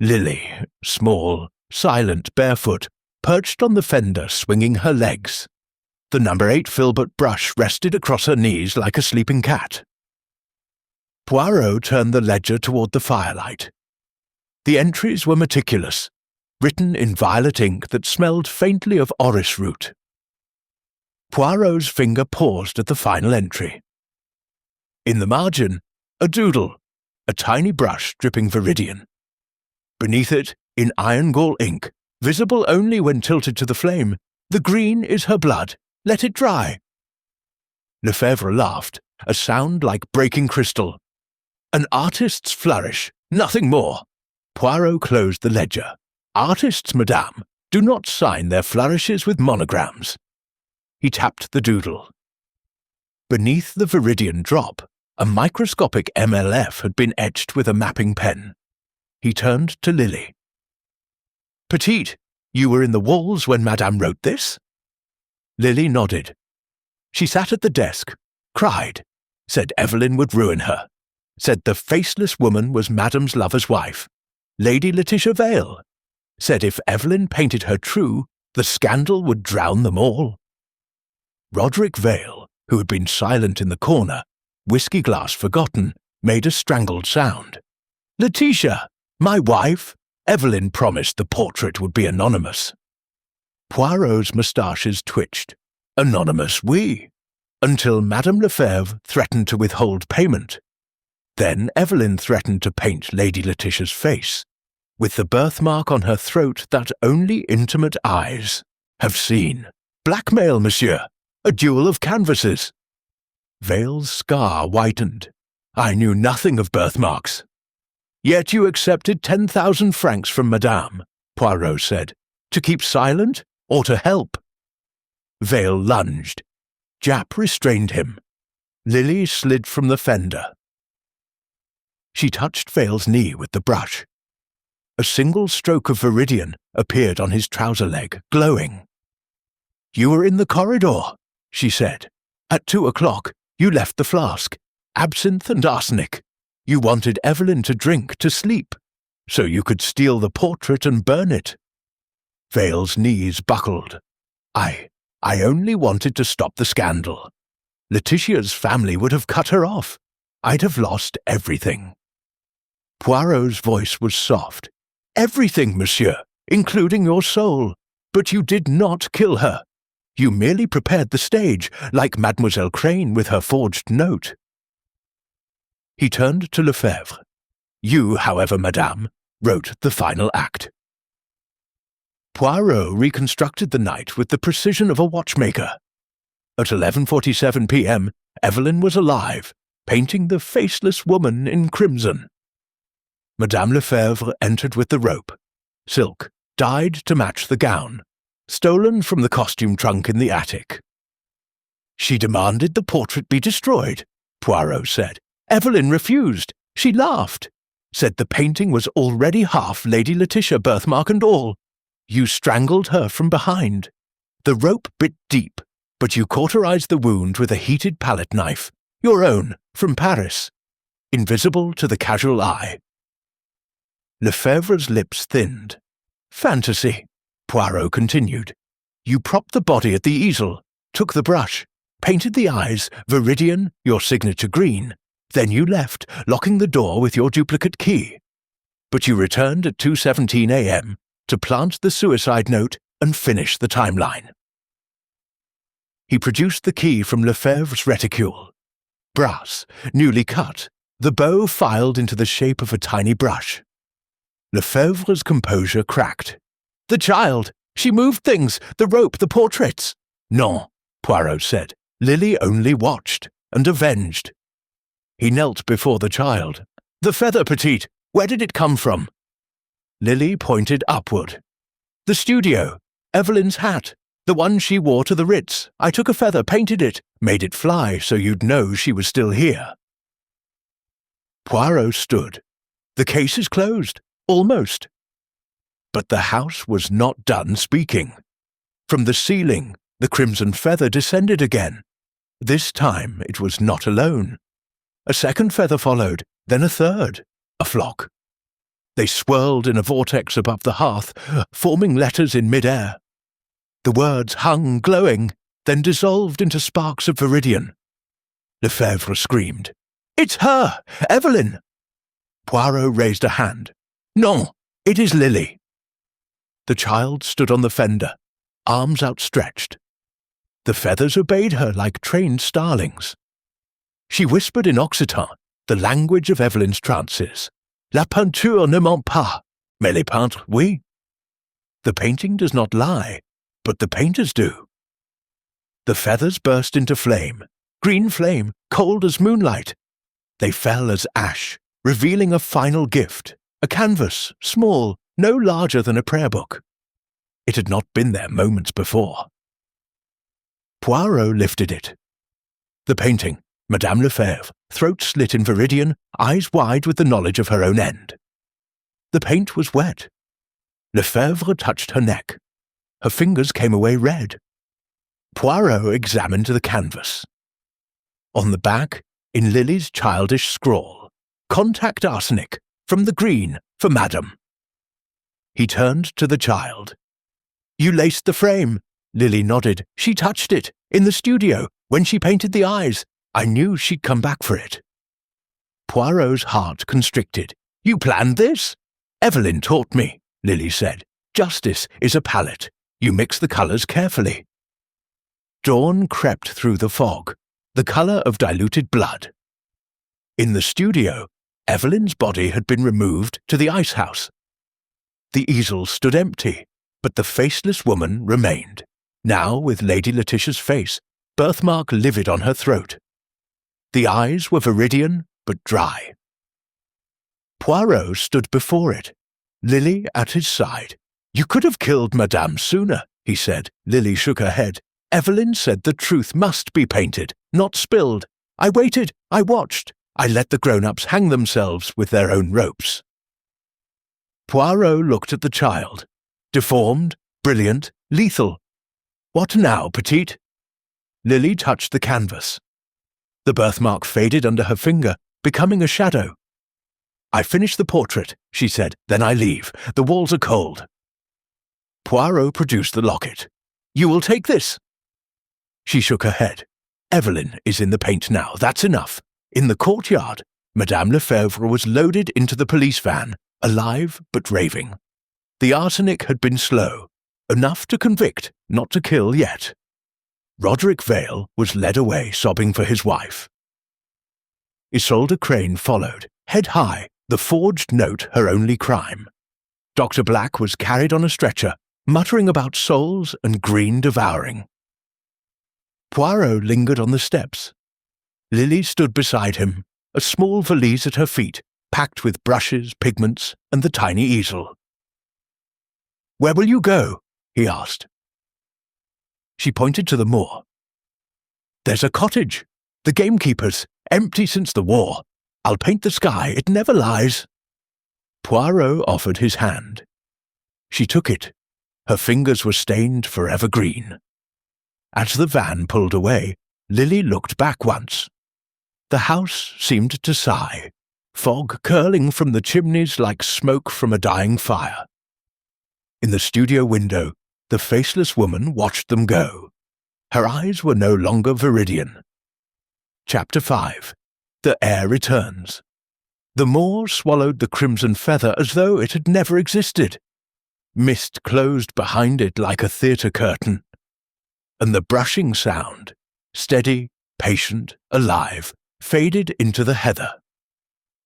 Lily, small, silent, barefoot, perched on the fender swinging her legs. The No. 8 filbert brush rested across her knees like a sleeping cat. Poirot turned the ledger toward the firelight. The entries were meticulous, written in violet ink that smelled faintly of orris root. Poirot's finger paused at the final entry. In the margin, a doodle, a tiny brush dripping viridian. Beneath it, in iron gall ink, visible only when tilted to the flame, the green is her blood. Let it dry. Lefebvre laughed, a sound like breaking crystal. An artist's flourish, nothing more. Poirot closed the ledger. Artists, madame, do not sign their flourishes with monograms. He tapped the doodle. Beneath the viridian drop, a microscopic MLF had been etched with a mapping pen. He turned to Lily. Petite, you were in the walls when madame wrote this? Lily nodded. She sat at the desk, cried, said Evelyn would ruin her, said the faceless woman was madame's lover's wife, Lady Letitia Vale, said if Evelyn painted her true, the scandal would drown them all. Roderick Vale, who had been silent in the corner, whiskey glass forgotten, made a strangled sound. Letitia, my wife? Evelyn promised the portrait would be anonymous. Poirot's moustaches twitched. Anonymous, oui, until Madame Lefebvre threatened to withhold payment. Then Evelyn threatened to paint Lady Letitia's face, with the birthmark on her throat that only intimate eyes have seen. Blackmail, monsieur, a duel of canvases. Vale's scar whitened. I knew nothing of birthmarks. Yet you accepted 10,000 francs from Madame, Poirot said, to keep silent or to help. Vale lunged. Japp restrained him. Lily slid from the fender. She touched Vale's knee with the brush. A single stroke of viridian appeared on his trouser leg, glowing. You were in the corridor, she said. At 2 o'clock, you left the flask, absinthe and arsenic. You wanted Evelyn to drink to sleep, so you could steal the portrait and burn it. Vale's knees buckled. I only wanted to stop the scandal. Letitia's family would have cut her off. I'd have lost everything. Poirot's voice was soft. Everything, monsieur, including your soul. But you did not kill her. You merely prepared the stage, like Mademoiselle Crane with her forged note. He turned to Lefebvre. You, however, madame, wrote the final act. Poirot reconstructed the night with the precision of a watchmaker. At 11:47 p.m., Evelyn was alive, painting the faceless woman in crimson. Madame Lefebvre entered with the rope, silk, dyed to match the gown, stolen from the costume trunk in the attic. She demanded the portrait be destroyed, Poirot said. Evelyn refused. She laughed, said the painting was already half Lady Letitia, birthmark and all. You strangled her from behind. The rope bit deep, but you cauterized the wound with a heated palette knife, your own, from Paris, invisible to the casual eye. Lefebvre's lips thinned. Fantasy, Poirot continued. You propped the body at the easel, took the brush, painted the eyes, viridian, your signature green. Then you left, locking the door with your duplicate key. But you returned at 2:17 a.m. to plant the suicide note and finish the timeline. He produced the key from Lefebvre's reticule. Brass, newly cut, the bow filed into the shape of a tiny brush. Lefebvre's composure cracked. The child! She moved things! The rope, the portraits! Non, Poirot said. Lily only watched and avenged. He knelt before the child. The feather, petite! Where did it come from? Lily pointed upward. The studio. Evelyn's hat. The one she wore to the Ritz. I took a feather, painted it, made it fly so you'd know she was still here. Poirot stood, The case is closed. Almost. But the house was not done speaking. From the ceiling, the crimson feather descended again. This time it was not alone. A second feather followed, then a third, a flock. They swirled in a vortex above the hearth, forming letters in mid-air. The words hung glowing, then dissolved into sparks of viridian. Lefebvre screamed, "It's her! Evelyn!" Poirot raised a hand. "Non, it is Lily." The child stood on the fender, arms outstretched. The feathers obeyed her like trained starlings. She whispered in Occitan, the language of Evelyn's trances. La peinture ne ment pas, mais les peintres, oui. The painting does not lie, but the painters do. The feathers burst into flame, green flame, cold as moonlight. They fell as ash, revealing a final gift, a canvas, small, no larger than a prayer book. It had not been there moments before. Poirot lifted it. The painting, Madame Lefebvre, throat slit in viridian, eyes wide with the knowledge of her own end. The paint was wet. Lefebvre touched her neck. Her fingers came away red. Poirot examined the canvas. On the back, in Lily's childish scrawl, "Contact arsenic, from the green, for Madame." He turned to the child. "You laced the frame." Lily nodded. "She touched it, in the studio, when she painted the eyes. I knew she'd come back for it." Poirot's heart constricted. "You planned this?" "Evelyn taught me," Lily said. "Justice is a palette. You mix the colours carefully." Dawn crept through the fog, the colour of diluted blood. In the studio, Evelyn's body had been removed to the ice house. The easel stood empty, but the faceless woman remained, now with Lady Letitia's face, birthmark livid on her throat. The eyes were viridian, but dry. Poirot stood before it, Lily at his side. "You could have killed Madame sooner," he said. Lily shook her head. "Evelyn said the truth must be painted, not spilled. I waited, I watched. I let the grown-ups hang themselves with their own ropes." Poirot looked at the child. Deformed, brilliant, lethal. "What now, petite?" Lily touched the canvas. The birthmark faded under her finger, becoming a shadow. "I finish the portrait," she said, "then I leave. The walls are cold." Poirot produced the locket. "You will take this?" She shook her head. "Evelyn is in the paint now. That's enough." In the courtyard, Madame Lefebvre was loaded into the police van, alive but raving. The arsenic had been slow, enough to convict, not to kill yet. Roderick Vale was led away sobbing for his wife. Isolde Crane followed, head high, the forged note her only crime. Dr. Black was carried on a stretcher, muttering about souls and green devouring. Poirot lingered on the steps. Lily stood beside him, a small valise at her feet, packed with brushes, pigments, and the tiny easel. "Where will you go?" he asked. She pointed to the moor. "There's a cottage. The gamekeeper's, empty since the war. I'll paint the sky, it never lies." Poirot offered his hand. She took it. Her fingers were stained forever green. As the van pulled away, Lily looked back once. The house seemed to sigh, fog curling from the chimneys like smoke from a dying fire. In the studio window, the faceless woman watched them go. Her eyes were no longer viridian. Chapter 5. The Heir Returns. The moor swallowed the crimson feather as though it had never existed. Mist closed behind it like a theatre curtain. And the brushing sound, steady, patient, alive, faded into the heather.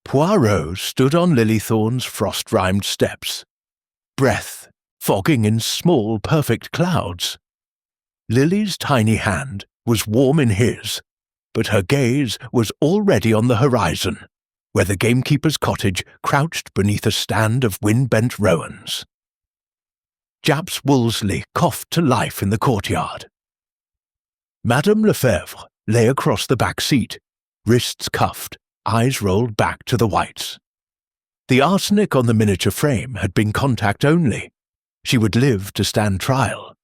Poirot stood on Lilythorn's frost-rimed steps. Breath, fogging in small, perfect clouds. Lily's tiny hand was warm in his, but her gaze was already on the horizon, where the gamekeeper's cottage crouched beneath a stand of wind-bent rowans. Japs Wolseley coughed to life in the courtyard. Madame Lefebvre lay across the back seat, wrists cuffed, eyes rolled back to the whites. The arsenic on the miniature frame had been contact only. She would live to stand trial.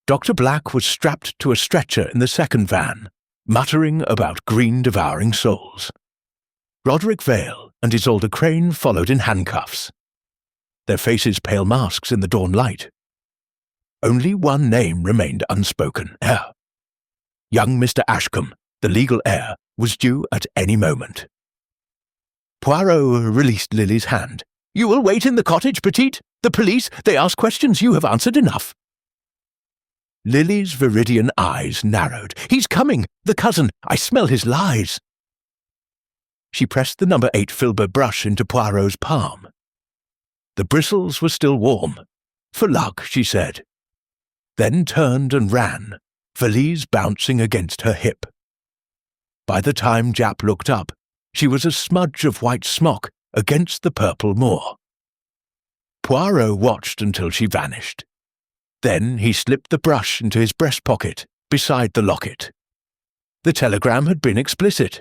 Dr. Black was strapped to a stretcher in the second van, muttering about green-devouring souls. Roderick Vale and Isolde Crane followed in handcuffs, their faces pale masks in the dawn light. Only one name remained unspoken. Young Mr. Ashcombe, the legal heir, was due at any moment. Poirot released Lily's hand. "You will wait in the cottage, Petite. The police, they ask questions. You have answered enough." Lily's viridian eyes narrowed. "He's coming! The cousin! I smell his lies!" She pressed the No. 8 filbert brush into Poirot's palm. The bristles were still warm. "For luck," she said. Then turned and ran, valise bouncing against her hip. By the time Japp looked up, she was a smudge of white smock against the purple moor. Poirot watched until she vanished. Then he slipped the brush into his breast pocket, beside the locket. The telegram had been explicit.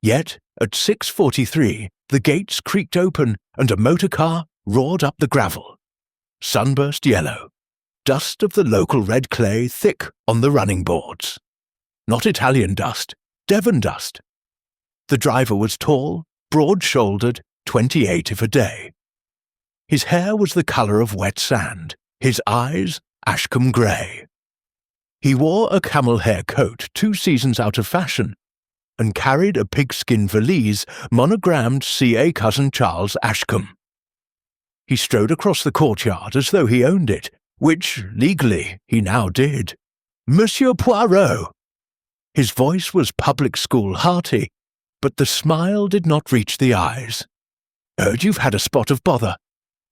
Yet, at 6:43, the gates creaked open and a motor car roared up the gravel. Sunburst yellow, dust of the local red clay thick on the running boards. Not Italian dust, Devon dust. The driver was tall, broad-shouldered, 28 if a day. His hair was the colour of wet sand, his eyes ashcombe grey. He wore a camel-hair coat 2 seasons out of fashion, and carried a pigskin valise monogrammed C.A. Cousin Charles Ashcombe. He strode across the courtyard as though he owned it, which, legally, he now did. "Monsieur Poirot!" His voice was public school hearty, but the smile did not reach the eyes. "Heard you've had a spot of bother.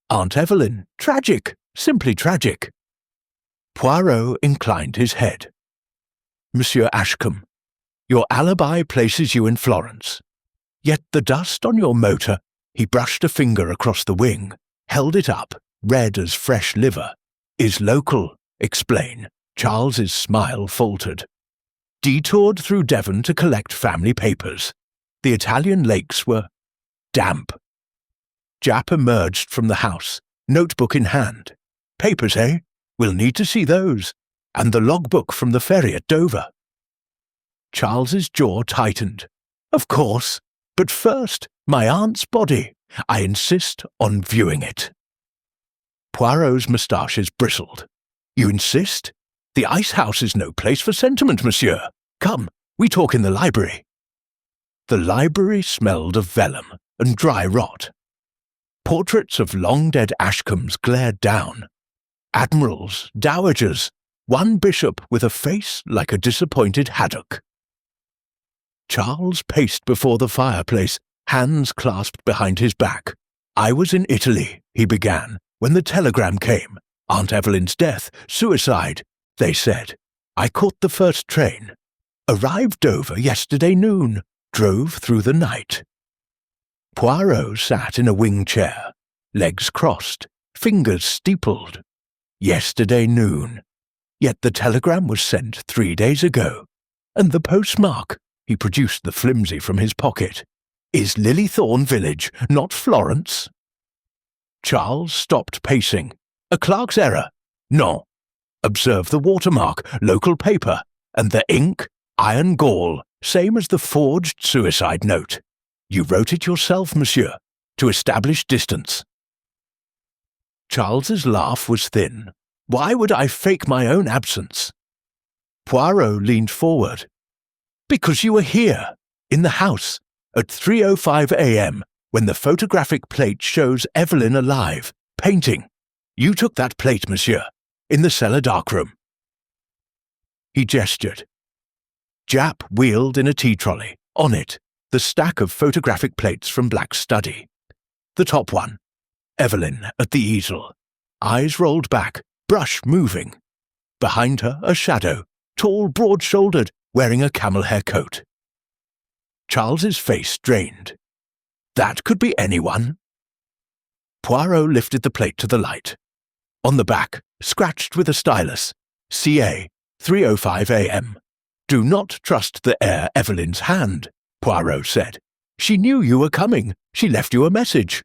Aunt Evelyn, tragic, simply tragic." Poirot inclined his head. "Monsieur Ashcombe, your alibi places you in Florence. Yet the dust on your motor," he brushed a finger across the wing, held it up, red as fresh liver, "is local. Explain." Charles's smile faltered. "Detoured through Devon to collect family papers. The Italian lakes were damp." Japp emerged from the house, notebook in hand. "Papers, eh? We'll need to see those. And the logbook from the ferry at Dover." Charles's jaw tightened. "Of course. But first, my aunt's body. I insist on viewing it." Poirot's moustaches bristled. "You insist? The ice house is no place for sentiment, monsieur. Come, we talk in the library." The library smelled of vellum and dry rot. Portraits of long-dead Ashcombes glared down. Admirals, dowagers, one bishop with a face like a disappointed haddock. Charles paced before the fireplace, hands clasped behind his back. "I was in Italy," he began, "when the telegram came. Aunt Evelyn's death, suicide, they said. I caught the first train. Arrived Dover yesterday noon, drove through the night." Poirot sat in a wing chair, legs crossed, fingers steepled. Yesterday noon. Yet the telegram was sent 3 days ago. And the postmark, he produced the flimsy from his pocket, is Lilythorn village, not Florence. Charles stopped pacing. "A clerk's error. No. Observe the watermark, local paper, and the ink, iron gall, same as the forged suicide note. You wrote it yourself, monsieur, to establish distance." Charles's laugh was thin. "Why would I fake my own absence?" Poirot leaned forward. "Because you were here, in the house, at 3:05 a.m., when the photographic plate shows Evelyn alive, painting. You took that plate, monsieur, in the cellar darkroom." He gestured. Japp wheeled in a tea trolley. On it, the stack of photographic plates from Black's study. The top one, Evelyn at the easel, eyes rolled back, brush moving. Behind her, a shadow, tall, broad-shouldered, wearing a camel-hair coat. Charles's face strained. That could be anyone. Poirot lifted the plate to the light. On the back, scratched with a stylus, CA, 3:05 a.m. "Do not trust the heir Evelyn's hand," Poirot said. She knew you were coming. She left you a message."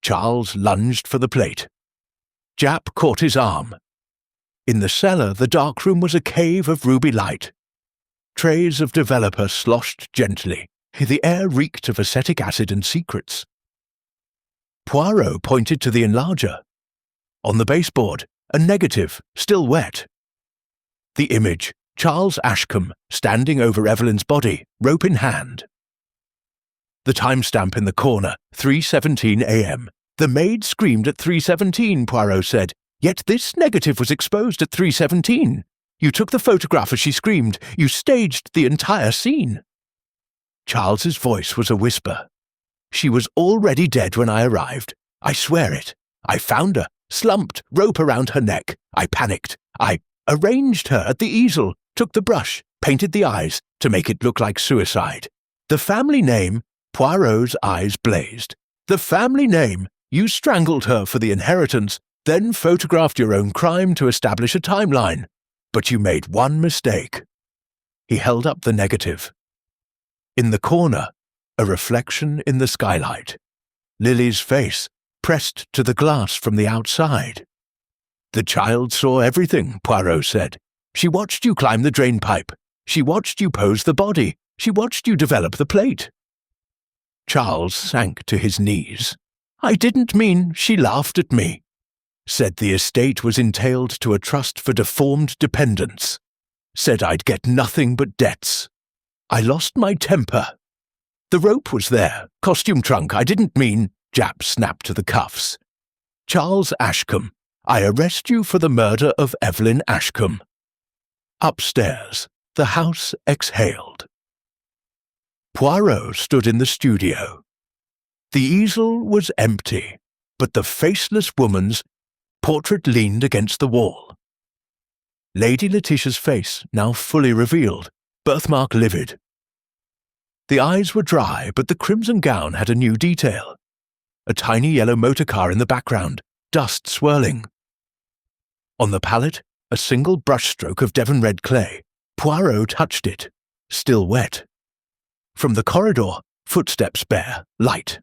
Charles lunged for the plate. Jap caught his arm. In the cellar, the dark room was a cave of ruby light. Trays of developer sloshed gently. The air reeked of acetic acid and secrets. Poirot pointed to the enlarger. On the baseboard, a negative, still wet. The image, Charles Ashcombe, standing over Evelyn's body, rope in hand. The timestamp in the corner, 3:17 a.m. "The maid screamed at 3:17, Poirot said. "Yet this negative was exposed at 3:17. You took the photograph as she screamed. You staged the entire scene." Charles's voice was a whisper. "She was already dead when I arrived. I swear it. I found her, slumped, rope around her neck. I panicked. I arranged her at the easel, took the brush, painted the eyes to make it look like suicide. The family name," Poirot's eyes blazed. "The family name. You strangled her for the inheritance, then photographed your own crime to establish a timeline. But you made one mistake." He held up the negative. In the corner, a reflection in the skylight. Lily's face, pressed to the glass from the outside. "The child saw everything," Poirot said. "She watched you climb the drain pipe. She watched you pose the body. She watched you develop the plate." Charles sank to his knees. "I didn't mean she laughed at me. Said the estate was entailed to a trust for deformed dependents. Said I'd get nothing but debts. I lost my temper. The rope was there, costume trunk, I didn't mean," Jap snapped to the cuffs. "Charles Ashcombe, I arrest you for the murder of Evelyn Ashcombe." Upstairs, the house exhaled. Poirot stood in the studio. The easel was empty, but the faceless woman's portrait leaned against the wall. Lady Letitia's face, now fully revealed, birthmark livid. The eyes were dry, but the crimson gown had a new detail. A tiny yellow motor car in the background, dust swirling. On the palette, a single brushstroke of Devon red clay. Poirot touched it, still wet. From the corridor, footsteps bare, light.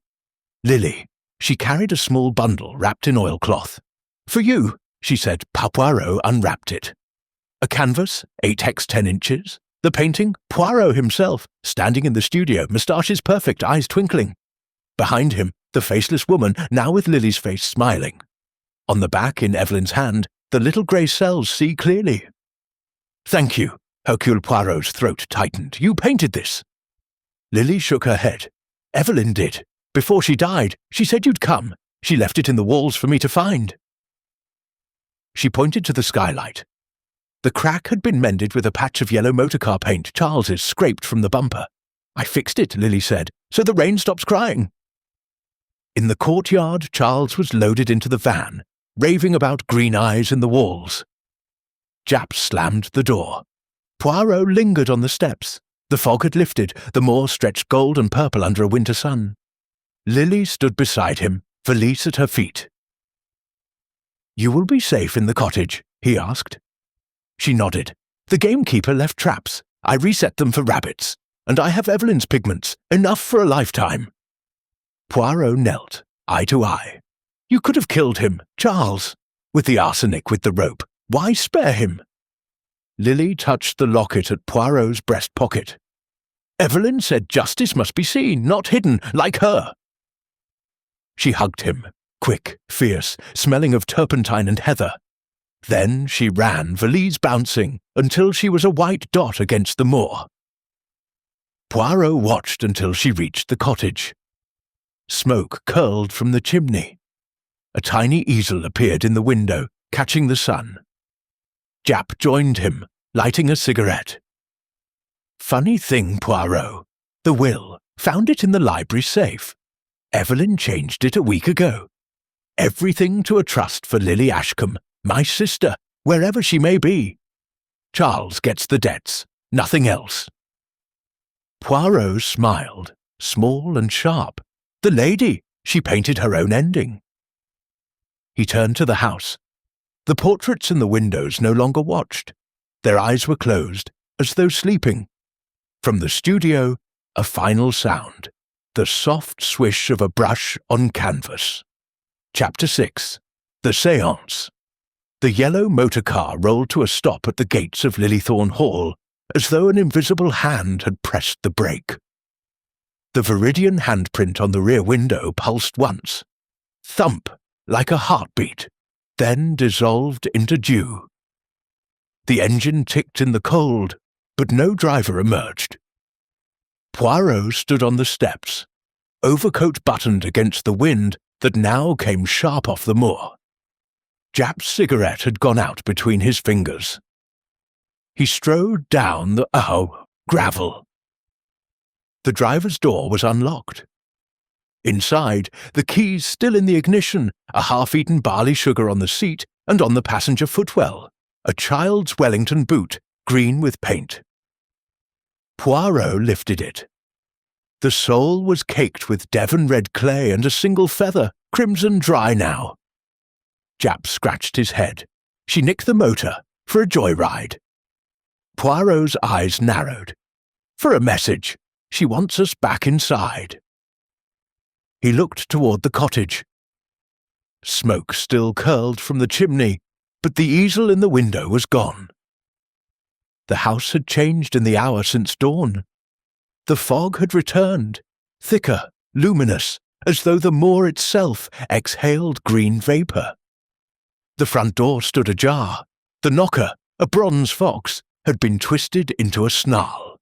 Lily. She carried a small bundle wrapped in oilcloth. "For you," she said. Poirot unwrapped it. A canvas, 8x10 inches. The painting, Poirot himself, standing in the studio, moustaches perfect, eyes twinkling. Behind him, the faceless woman, now with Lily's face smiling. On the back, in Evelyn's hand, the little grey cells see clearly. "Thank you." Hercule Poirot's throat tightened. "You painted this." Lily shook her head. "Evelyn did. Before she died, she said you'd come. She left it in the walls for me to find." She pointed to the skylight. The crack had been mended with a patch of yellow motorcar paint Charles's scraped from the bumper. "I fixed it," Lily said, "so the rain stops crying." In the courtyard, Charles was loaded into the van, raving about green eyes in the walls. Jap slammed the door. Poirot lingered on the steps. The fog had lifted, the moor stretched gold and purple under a winter sun. Lily stood beside him, valise at her feet. "You will be safe in the cottage?" he asked. She nodded. "The gamekeeper left traps. I reset them for rabbits. And I have Evelyn's pigments, enough for a lifetime." Poirot knelt, eye to eye. "You could have killed him, Charles. With the arsenic, with the rope. Why spare him?" Lily touched the locket at Poirot's breast pocket. "Evelyn said justice must be seen, not hidden, like her." She hugged him, quick, fierce, smelling of turpentine and heather. Then she ran, valise bouncing, until she was a white dot against the moor. Poirot watched until she reached the cottage. Smoke curled from the chimney. A tiny easel appeared in the window, catching the sun. Jap joined him, lighting a cigarette. "Funny thing, Poirot. The will. Found it in the library safe. Evelyn changed it a week ago. Everything to a trust for Lily Ashcombe, my sister, wherever she may be. Charles gets the debts, nothing else." Poirot smiled, small and sharp. "The lady, she painted her own ending." He turned to the house. The portraits in the windows no longer watched. Their eyes were closed, as though sleeping. From the studio, A final sound. The soft swish of a brush on canvas. Chapter 6. The Séance. The yellow motor car rolled to a stop at the gates of Lilythorn Hall, as though an invisible hand had pressed the brake. The viridian handprint on the rear window pulsed once. Thump, like a heartbeat, then dissolved into dew. The engine ticked in the cold, but no driver emerged. Poirot stood on the steps, overcoat buttoned against the wind that now came sharp off the moor. Japp's cigarette had gone out between his fingers. He strode down the gravel. The driver's door was unlocked. Inside, the keys still in the ignition, a half-eaten barley sugar on the seat, and on the passenger footwell, a child's Wellington boot, green with paint. Poirot lifted it. The sole was caked with Devon red clay and a single feather, crimson dry now. Japp scratched his head. She nicked the motor, for a joyride. Poirot's eyes narrowed. For a message. She wants us back inside. He looked toward the cottage. Smoke still curled from the chimney, but the easel in the window was gone. The house had changed in the hour since dawn. The fog had returned, thicker, luminous, as though the moor itself exhaled green vapour. The front door stood ajar. The knocker, a bronze fox, had been twisted into a snarl.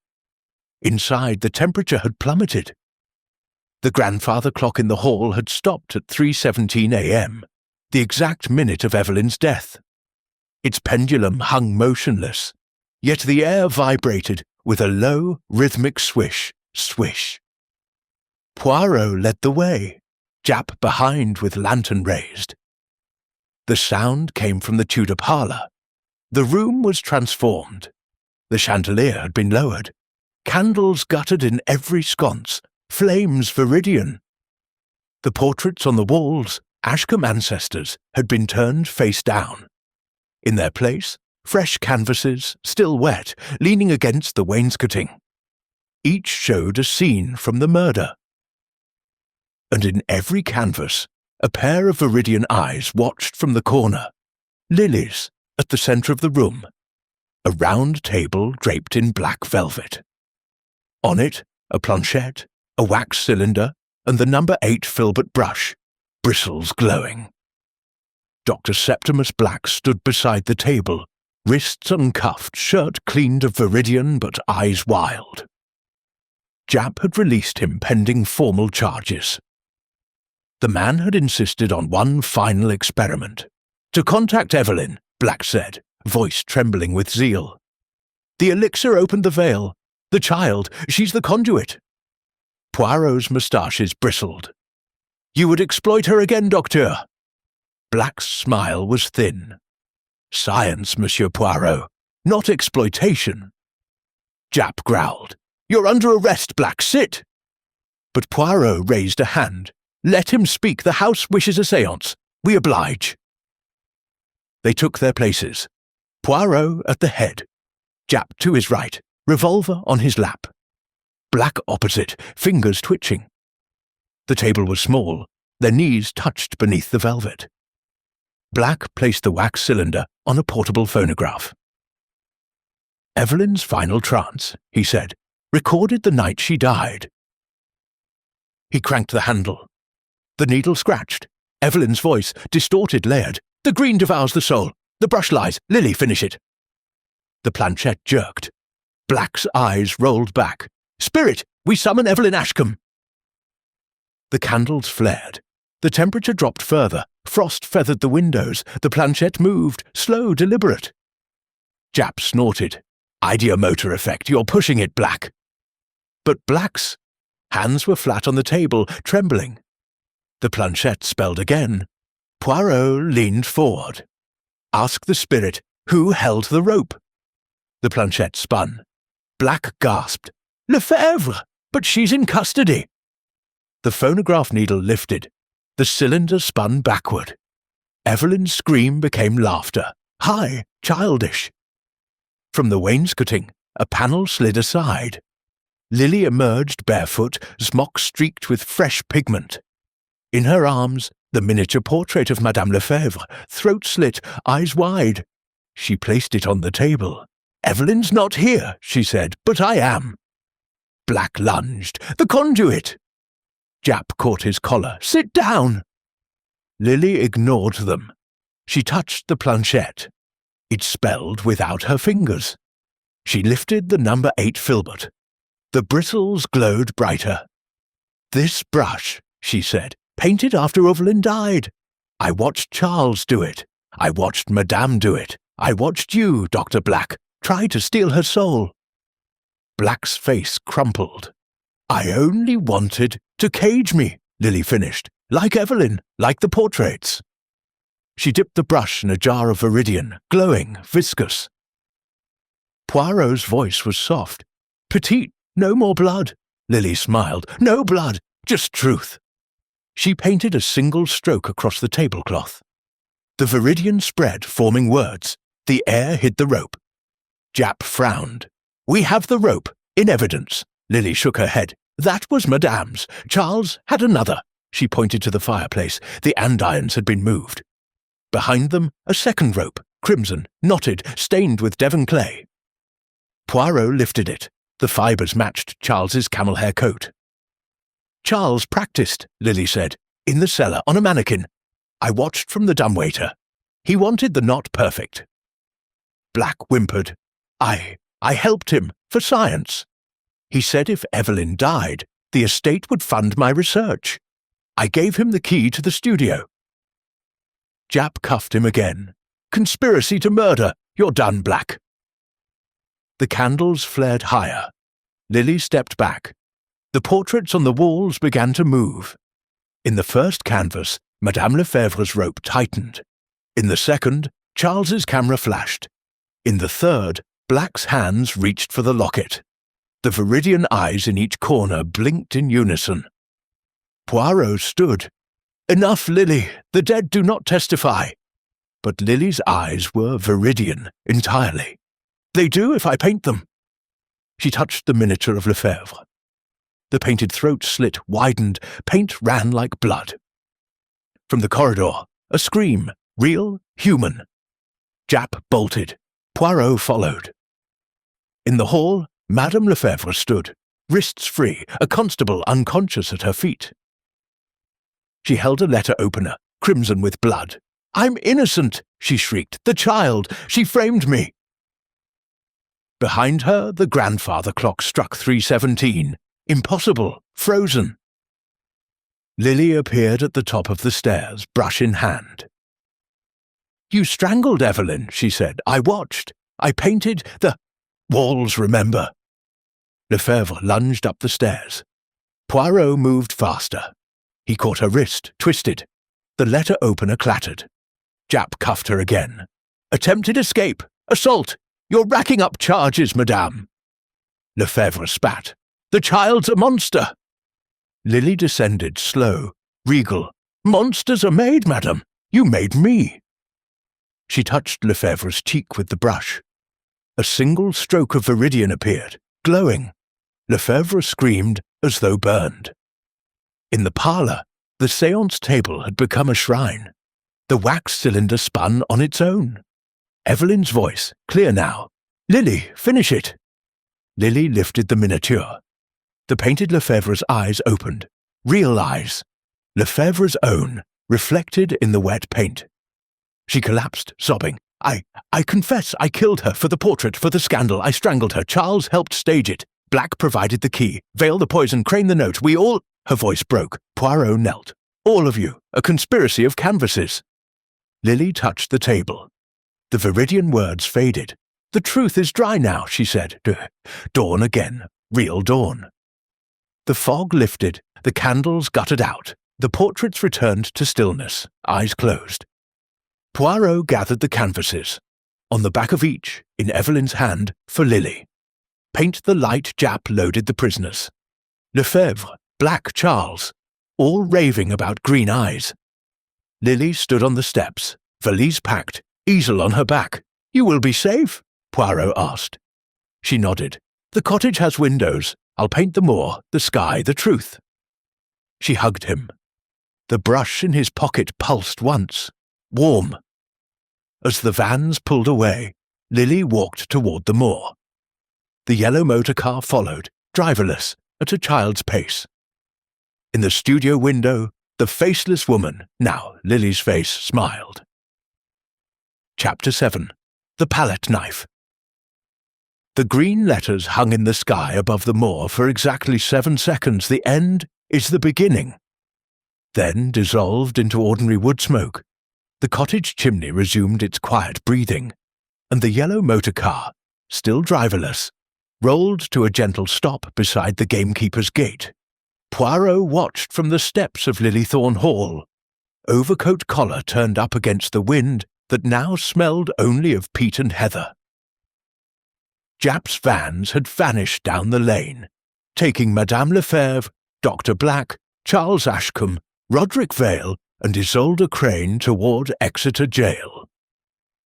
Inside, the temperature had plummeted. The grandfather clock in the hall had stopped at 3:17 a.m., the exact minute of Evelyn's death. Its pendulum hung motionless, yet the air vibrated with a low, rhythmic swish, swish. Poirot led the way, Japp behind with lantern raised. The sound came from the Tudor parlour. The room was transformed. The chandelier had been lowered. Candles guttered in every sconce, flames viridian. The portraits on the walls, Ashcombe ancestors, had been turned face down. In their place, fresh canvases, still wet, leaning against the wainscoting. Each showed a scene from the murder. And in every canvas, a pair of viridian eyes watched from the corner. Lilies, at the centre of the room. A round table draped in black velvet. On it, a planchette, a wax cylinder, and the number 8 filbert brush, bristles glowing. Dr. Septimus Black stood beside the table, wrists uncuffed, shirt cleaned of viridian but eyes wild. Japp had released him pending formal charges. The man had insisted on one final experiment. To contact Evelyn, Black said, voice trembling with zeal. The elixir opened the veil. The child, she's the conduit. Poirot's moustaches bristled. You would exploit her again, Docteur. Black's smile was thin. Science, Monsieur Poirot, not exploitation. Japp growled. You're under arrest, Black, sit. But Poirot raised a hand. Let him speak, the house wishes a séance. We oblige. They took their places. Poirot at the head. Japp to his right, revolver on his lap. Black opposite, fingers twitching. The table was small, their knees touched beneath the velvet. Black placed the wax cylinder on a portable phonograph. Evelyn's final trance, he said, recorded the night she died. He cranked the handle. The needle scratched. Evelyn's voice, distorted, layered. The green devours the soul. The brush lies. Lily, finish it. The planchette jerked. Black's eyes rolled back. Spirit, we summon Evelyn Ashcombe. The candles flared. The temperature dropped further. Frost feathered the windows. The planchette moved, slow, deliberate. Japp snorted. Ideomotor effect, you're pushing it, Black. But Black's hands were flat on the table, trembling. The planchette spelled again. Poirot leaned forward. Ask the spirit, who held the rope? The planchette spun. Black gasped. Lefebvre! But she's in custody. The phonograph needle lifted. The cylinder spun backward. Evelyn's scream became laughter, high, childish. From the wainscoting, a panel slid aside. Lily emerged barefoot, smock streaked with fresh pigment. In her arms, the miniature portrait of Madame Lefebvre, throat slit, eyes wide. She placed it on the table. "Evelyn's not here," she said, "but I am." Black lunged. "The conduit!" Japp caught his collar. "Sit down!" Lily ignored them. She touched the planchette. It spelled without her fingers. She lifted the number 8 filbert. The bristles glowed brighter. "This brush," she said, "painted after Evelyn died. I watched Charles do it. I watched Madame do it. I watched you, Dr. Black, try to steal her soul." Black's face crumpled. "I only wanted to cage me," Lily finished, "like Evelyn, like the portraits." She dipped the brush in a jar of viridian, glowing, viscous. Poirot's voice was soft. "Petite, no more blood." Lily smiled. "No blood, just truth." She painted a single stroke across the tablecloth. The viridian spread, forming words. The air hid the rope. Japp frowned. "We have the rope, in evidence." Lily shook her head. "That was Madame's. Charles had another." She pointed to the fireplace. The andirons had been moved. Behind them, a second rope, crimson, knotted, stained with Devon clay. Poirot lifted it. The fibres matched Charles's camel hair coat. "Charles practiced," Lily said, "in the cellar on a mannequin. I watched from the dumbwaiter. He wanted the knot perfect." Black whimpered. I helped him, for science. He said if Evelyn died, the estate would fund my research. I gave him the key to the studio." Japp cuffed him again. "Conspiracy to murder. You're done, Black." The candles flared higher. Lily stepped back. The portraits on the walls began to move. In the first canvas, Madame Lefebvre's rope tightened. In the second, Charles's camera flashed. In the third, Black's hands reached for the locket. The viridian eyes in each corner blinked in unison. Poirot stood. "Enough, Lily. The dead do not testify." But Lily's eyes were viridian entirely. "They do if I paint them." She touched the miniature of Lefebvre. The painted throat slit widened, paint ran like blood. From the corridor, a scream, real, human. Japp bolted. Poirot followed. In the hall, Madame Lefebvre stood, wrists free, a constable unconscious at her feet. She held a letter opener, crimson with blood. "I'm innocent," she shrieked. "The child! She framed me!" Behind her, the grandfather clock struck 3:17. Impossible, frozen. Lily appeared at the top of the stairs, brush in hand. "You strangled Evelyn," she said. "I watched. I painted the walls, remember." Lefebvre lunged up the stairs. Poirot moved faster. He caught her wrist, twisted. The letter opener clattered. Japp cuffed her again. "Attempted escape! Assault! You're racking up charges, madame!" Lefebvre spat. "The child's a monster!" Lily descended, slow, regal. "Monsters are made, madam. You made me." She touched Lefebvre's cheek with the brush. A single stroke of viridian appeared, glowing. Lefebvre screamed as though burned. In the parlour, the séance table had become a shrine. The wax cylinder spun on its own. Evelyn's voice, clear now. "Lily, finish it." Lily lifted the miniature. The painted Lefebvre's eyes opened. Real eyes. Lefebvre's own, reflected in the wet paint. She collapsed, sobbing. I confess I killed her for the portrait, for the scandal. I strangled her. Charles helped stage it. Black provided the key. Veil the poison, crane the note. We all—" Her voice broke. Poirot knelt. "All of you. A conspiracy of canvases." Lily touched the table. The viridian words faded. "The truth is dry now," she said. Dawn again. Real dawn. The fog lifted. The candles guttered out. The portraits returned to stillness, eyes closed. Poirot gathered the canvases. On the back of each, in Evelyn's hand, for Lily. Paint the light Japp loaded the prisoners. Lefebvre, Black, Charles, all raving about green eyes. Lily stood on the steps, valise packed, easel on her back. "You will be safe?" Poirot asked. She nodded. "The cottage has windows. I'll paint the moor, the sky, the truth." She hugged him. The brush in his pocket pulsed once, warm. As the vans pulled away, Lily walked toward the moor. The yellow motor car followed, driverless, at a child's pace. In the studio window, the faceless woman, now Lily's face, smiled. Chapter 7. The Palette Knife. The green letters hung in the sky above the moor for exactly 7 seconds. The end is the beginning. Then, dissolved into ordinary wood smoke, the cottage chimney resumed its quiet breathing, and the yellow motor car, still driverless, rolled to a gentle stop beside the gamekeeper's gate. Poirot watched from the steps of Lilythorn Hall, overcoat collar turned up against the wind that now smelled only of peat and heather. Japp's vans had vanished down the lane, taking Madame Lefebvre, Dr. Black, Charles Ashcombe, Roderick Vale, and Isolde Crane toward Exeter Jail.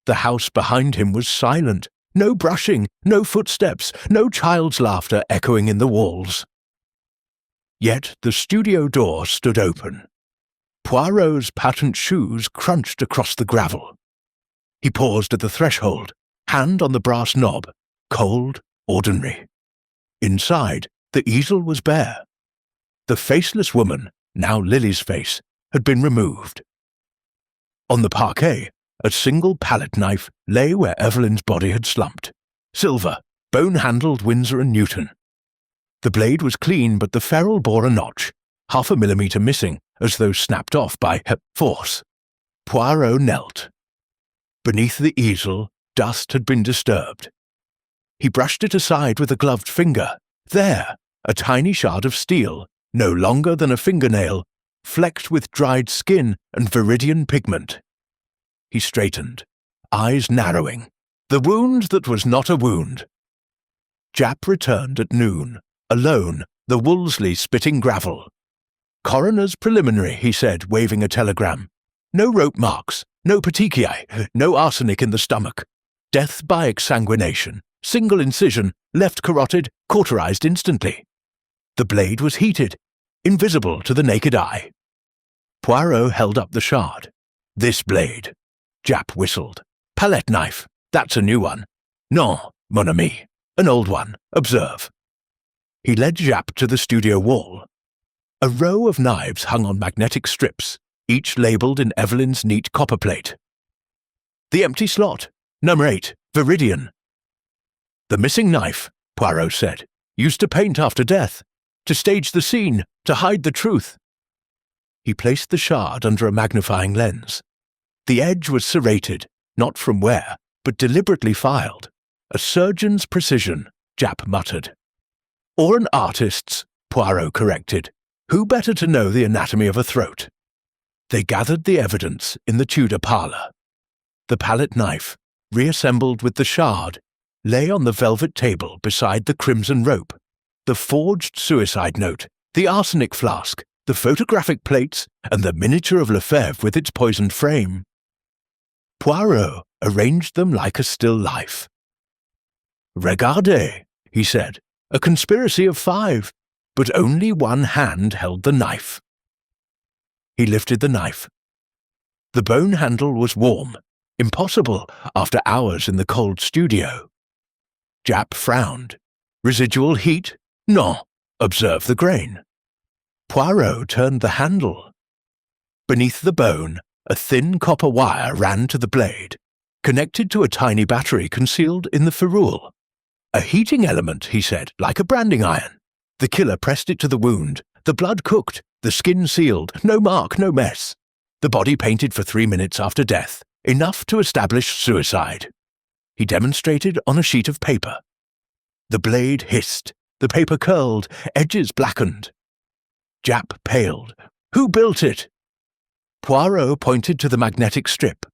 The house behind him was silent, no brushing, no footsteps, no child's laughter echoing in the walls. Yet the studio door stood open. Poirot's patent shoes crunched across the gravel. He paused at the threshold, hand on the brass knob, cold, ordinary. Inside, the easel was bare. The faceless woman, now Lily's face, had been removed. On the parquet, a single palette knife lay where Evelyn's body had slumped. Silver, bone-handled Winsor & Newton. The blade was clean, but the ferrule bore a notch, 0.5 millimeter missing, as though snapped off by force. Poirot knelt. Beneath the easel, dust had been disturbed. He brushed it aside with a gloved finger. There, a tiny shard of steel, no longer than a fingernail, flecked with dried skin and viridian pigment. He straightened, eyes narrowing. The wound that was not a wound. Japp returned at noon, alone, the Wolseley spitting gravel. "Coroner's preliminary," he said, waving a telegram. "No rope marks, no petechiae, no arsenic in the stomach. Death by exsanguination, single incision, left carotid, cauterized instantly. The blade was heated, invisible to the naked eye." Poirot held up the shard. "This blade," Japp whistled. "Palette knife, that's a new one. Non, mon ami, an old one, observe." He led Japp to the studio wall. A row of knives hung on magnetic strips, each labelled in Evelyn's neat copperplate. "The empty slot, number 8, viridian." "The missing knife," Poirot said, "used to paint after death, to stage the scene, to hide the truth." He placed the shard under a magnifying lens. The edge was serrated, not from wear, but deliberately filed. "A surgeon's precision," Japp muttered. "Or an artist's," Poirot corrected. "Who better to know the anatomy of a throat?" They gathered the evidence in the Tudor parlour. The palette knife, reassembled with the shard, lay on the velvet table beside the crimson rope, the forged suicide note, the arsenic flask, the photographic plates, and the miniature of Lefebvre with its poisoned frame. Poirot arranged them like a still life. "Regardez," he said, "a conspiracy of 5, but only one hand held the knife." He lifted the knife. The bone handle was warm, impossible after hours in the cold studio. Japp frowned. "Residual heat? Non. Observe the grain." Poirot turned the handle. Beneath the bone, a thin copper wire ran to the blade, connected to a tiny battery concealed in the ferrule. "A heating element," he said, "like a branding iron. The killer pressed it to the wound. The blood cooked, the skin sealed, no mark, no mess. The body painted for 3 minutes after death, enough to establish suicide." He demonstrated on a sheet of paper. The blade hissed, the paper curled, edges blackened. Japp paled. "Who built it?" Poirot pointed to the magnetic strip.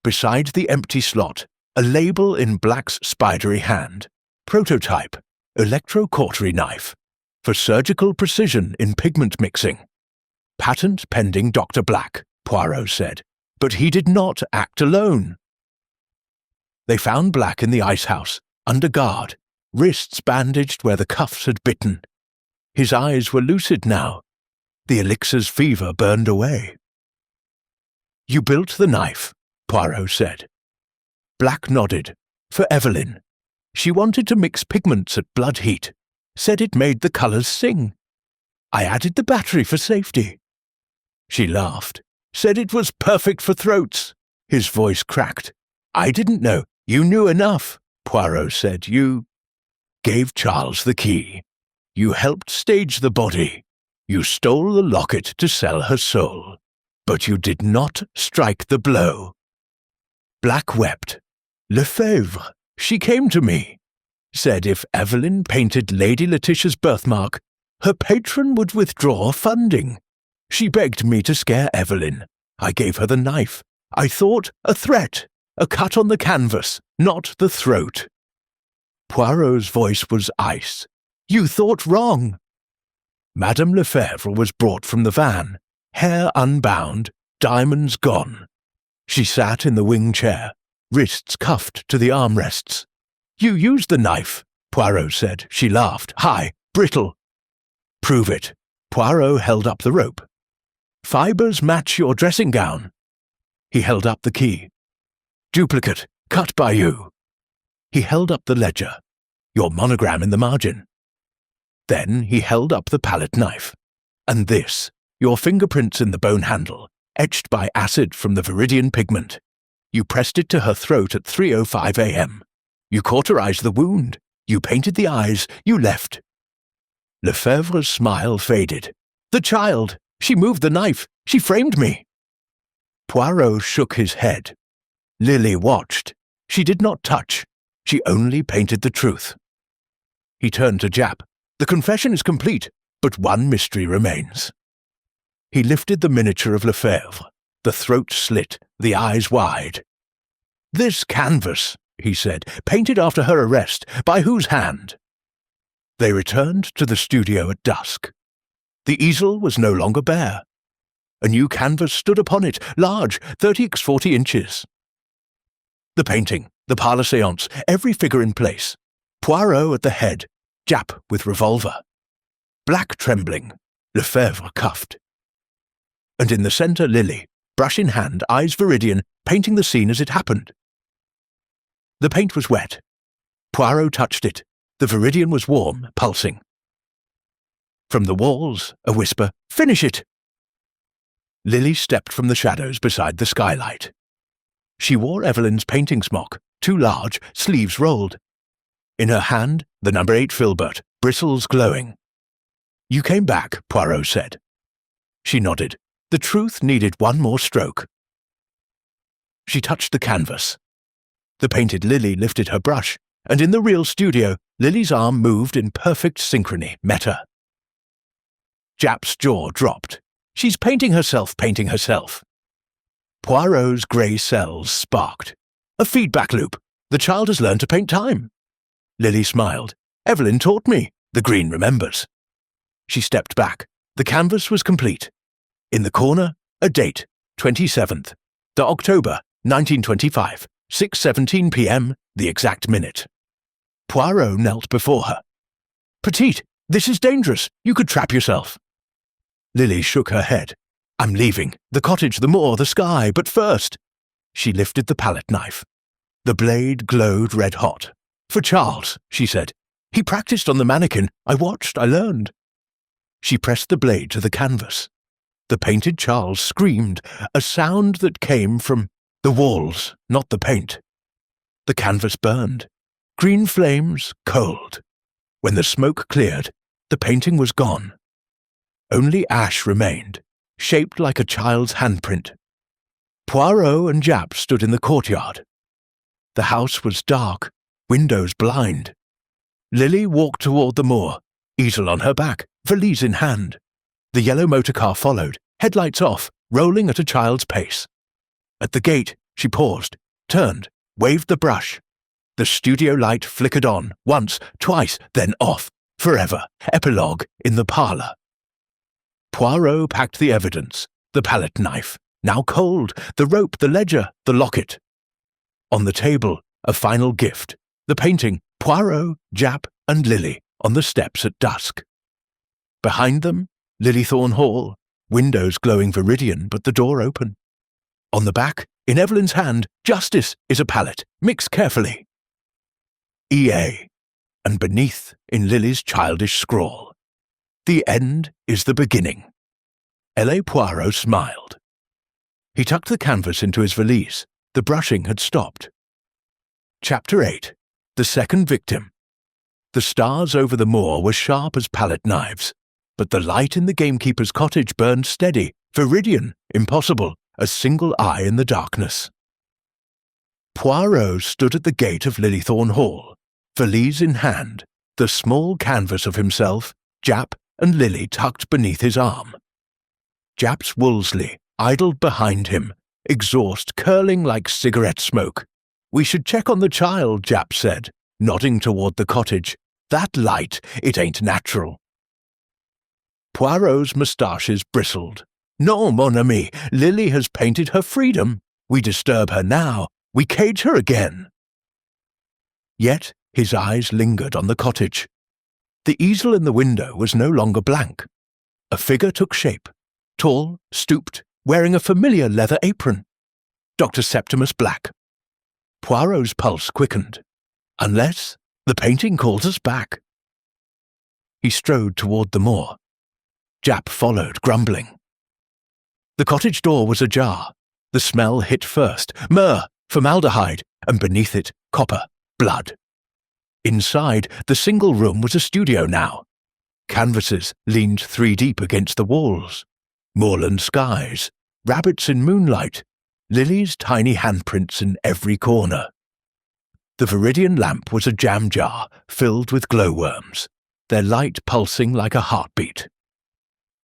Beside the empty slot, a label in Black's spidery hand. Prototype, electrocautery knife, for surgical precision in pigment mixing. Patent pending Dr. Black, Poirot said, but he did not act alone. They found Black in the ice house, under guard, wrists bandaged where the cuffs had bitten. His eyes were lucid now. The elixir's fever burned away. "You built the knife," Poirot said. Black nodded. "For Evelyn. She wanted to mix pigments at blood heat. Said it made the colours sing. I added the battery for safety." She laughed. "Said it was perfect for throats." His voice cracked. "I didn't know. You knew enough," Poirot said. "You gave Charles the key. You helped stage the body. You stole the locket to sell her soul. But you did not strike the blow." Black wept. "Lefebvre, she came to me. Said if Evelyn painted Lady Letitia's birthmark, her patron would withdraw funding. She begged me to scare Evelyn. I gave her the knife. I thought a threat, a cut on the canvas, not the throat." Poirot's voice was ice. "You thought wrong." Madame Lefebvre was brought from the van, hair unbound, diamonds gone. She sat in the wing chair, wrists cuffed to the armrests. "You used the knife," Poirot said. She laughed. "High, brittle." "Prove it." Poirot held up the rope. "Fibers match your dressing gown." He held up the key. "Duplicate, cut by you." He held up the ledger. "Your monogram in the margin." Then he held up the palette knife. "And this, your fingerprints in the bone handle, etched by acid from the viridian pigment. You pressed it to her throat at 3:05 a.m. You cauterized the wound. You painted the eyes. You left." Lefebvre's smile faded. "The child! She moved the knife. She framed me." Poirot shook his head. Lily watched. She did not touch. She only painted the truth. He turned to Japp. "The confession is complete, but one mystery remains." He lifted the miniature of Lefebvre, the throat slit, the eyes wide. "This canvas," he said, "painted after her arrest, by whose hand?" They returned to the studio at dusk. The easel was no longer bare. A new canvas stood upon it, large, 30x40 inches. The painting, the parlour séance, every figure in place. Poirot at the head, Japp with revolver. Black trembling, Lefebvre cuffed. And in the centre Lily, brush in hand, eyes viridian, painting the scene as it happened. The paint was wet. Poirot touched it. The viridian was warm, pulsing. From the walls, a whisper, "Finish it!" Lily stepped from the shadows beside the skylight. She wore Evelyn's painting smock, too large, sleeves rolled. In her hand, the number 8 filbert, bristles glowing. "You came back," Poirot said. She nodded. The truth needed one more stroke. She touched the canvas. The painted Lily lifted her brush, and in the real studio, Lily's arm moved in perfect synchrony, met her. Japp's jaw dropped. "She's painting herself, painting herself." Poirot's grey cells sparked. "A feedback loop. The child has learned to paint time." Lily smiled. "Evelyn taught me. The green remembers." She stepped back. The canvas was complete. In the corner, a date, 27th, the October, 1925, 6:17 p.m., the exact minute. Poirot knelt before her. "Petite, this is dangerous. You could trap yourself." Lily shook her head. "I'm leaving. The cottage, the moor, the sky, but first—" She lifted the palette knife. The blade glowed red-hot. "For Charles," she said. "He practiced on the mannequin. I watched, I learned." She pressed the blade to the canvas. The painted Charles screamed, a sound that came from the walls, not the paint. The canvas burned. Green flames, cold. When the smoke cleared, the painting was gone. Only ash remained, shaped like a child's handprint. Poirot and Japp stood in the courtyard. The house was dark, windows blind. Lily walked toward the moor, easel on her back, valise in hand. The yellow motor car followed, headlights off, rolling at a child's pace. At the gate, she paused, turned, waved the brush. The studio light flickered on, once, twice, then off, forever, epilogue in the parlour. Poirot packed the evidence, the palette knife, now cold, the rope, the ledger, the locket. On the table, a final gift, the painting, Poirot, Japp, and Lily on the steps at dusk. Behind them, Lilythorn Hall, windows glowing viridian but the door open. On the back, in Evelyn's hand, Justice is a palette, mix carefully. EA, and beneath, in Lily's childish scrawl, the end is the beginning. L.A. Poirot smiled. He tucked the canvas into his valise. The brushing had stopped. Chapter 8. The Second Victim. The stars over the moor were sharp as palette knives, but the light in the gamekeeper's cottage burned steady, viridian, impossible, a single eye in the darkness. Poirot stood at the gate of Lilythorn Hall, valise in hand, the small canvas of himself, Japp, and Lily tucked beneath his arm. Japp's Wolseley idled behind him, exhaust curling like cigarette smoke. "We should check on the child," Japp said, nodding toward the cottage. "That light, it ain't natural." Poirot's moustaches bristled. "No, mon ami, Lily has painted her freedom. We disturb her now. We cage her again." Yet his eyes lingered on the cottage. The easel in the window was no longer blank. A figure took shape, tall, stooped, wearing a familiar leather apron. Dr. Septimus Black. Poirot's pulse quickened. Unless the painting calls us back. He strode toward the moor. Japp followed, grumbling. The cottage door was ajar. The smell hit first. Myrrh, formaldehyde, and beneath it, copper, blood. Inside, the single room was a studio now. Canvases leaned 3 deep against the walls. Moorland skies, rabbits in moonlight, Lily's tiny handprints in every corner. The viridian lamp was a jam jar filled with glowworms, their light pulsing like a heartbeat.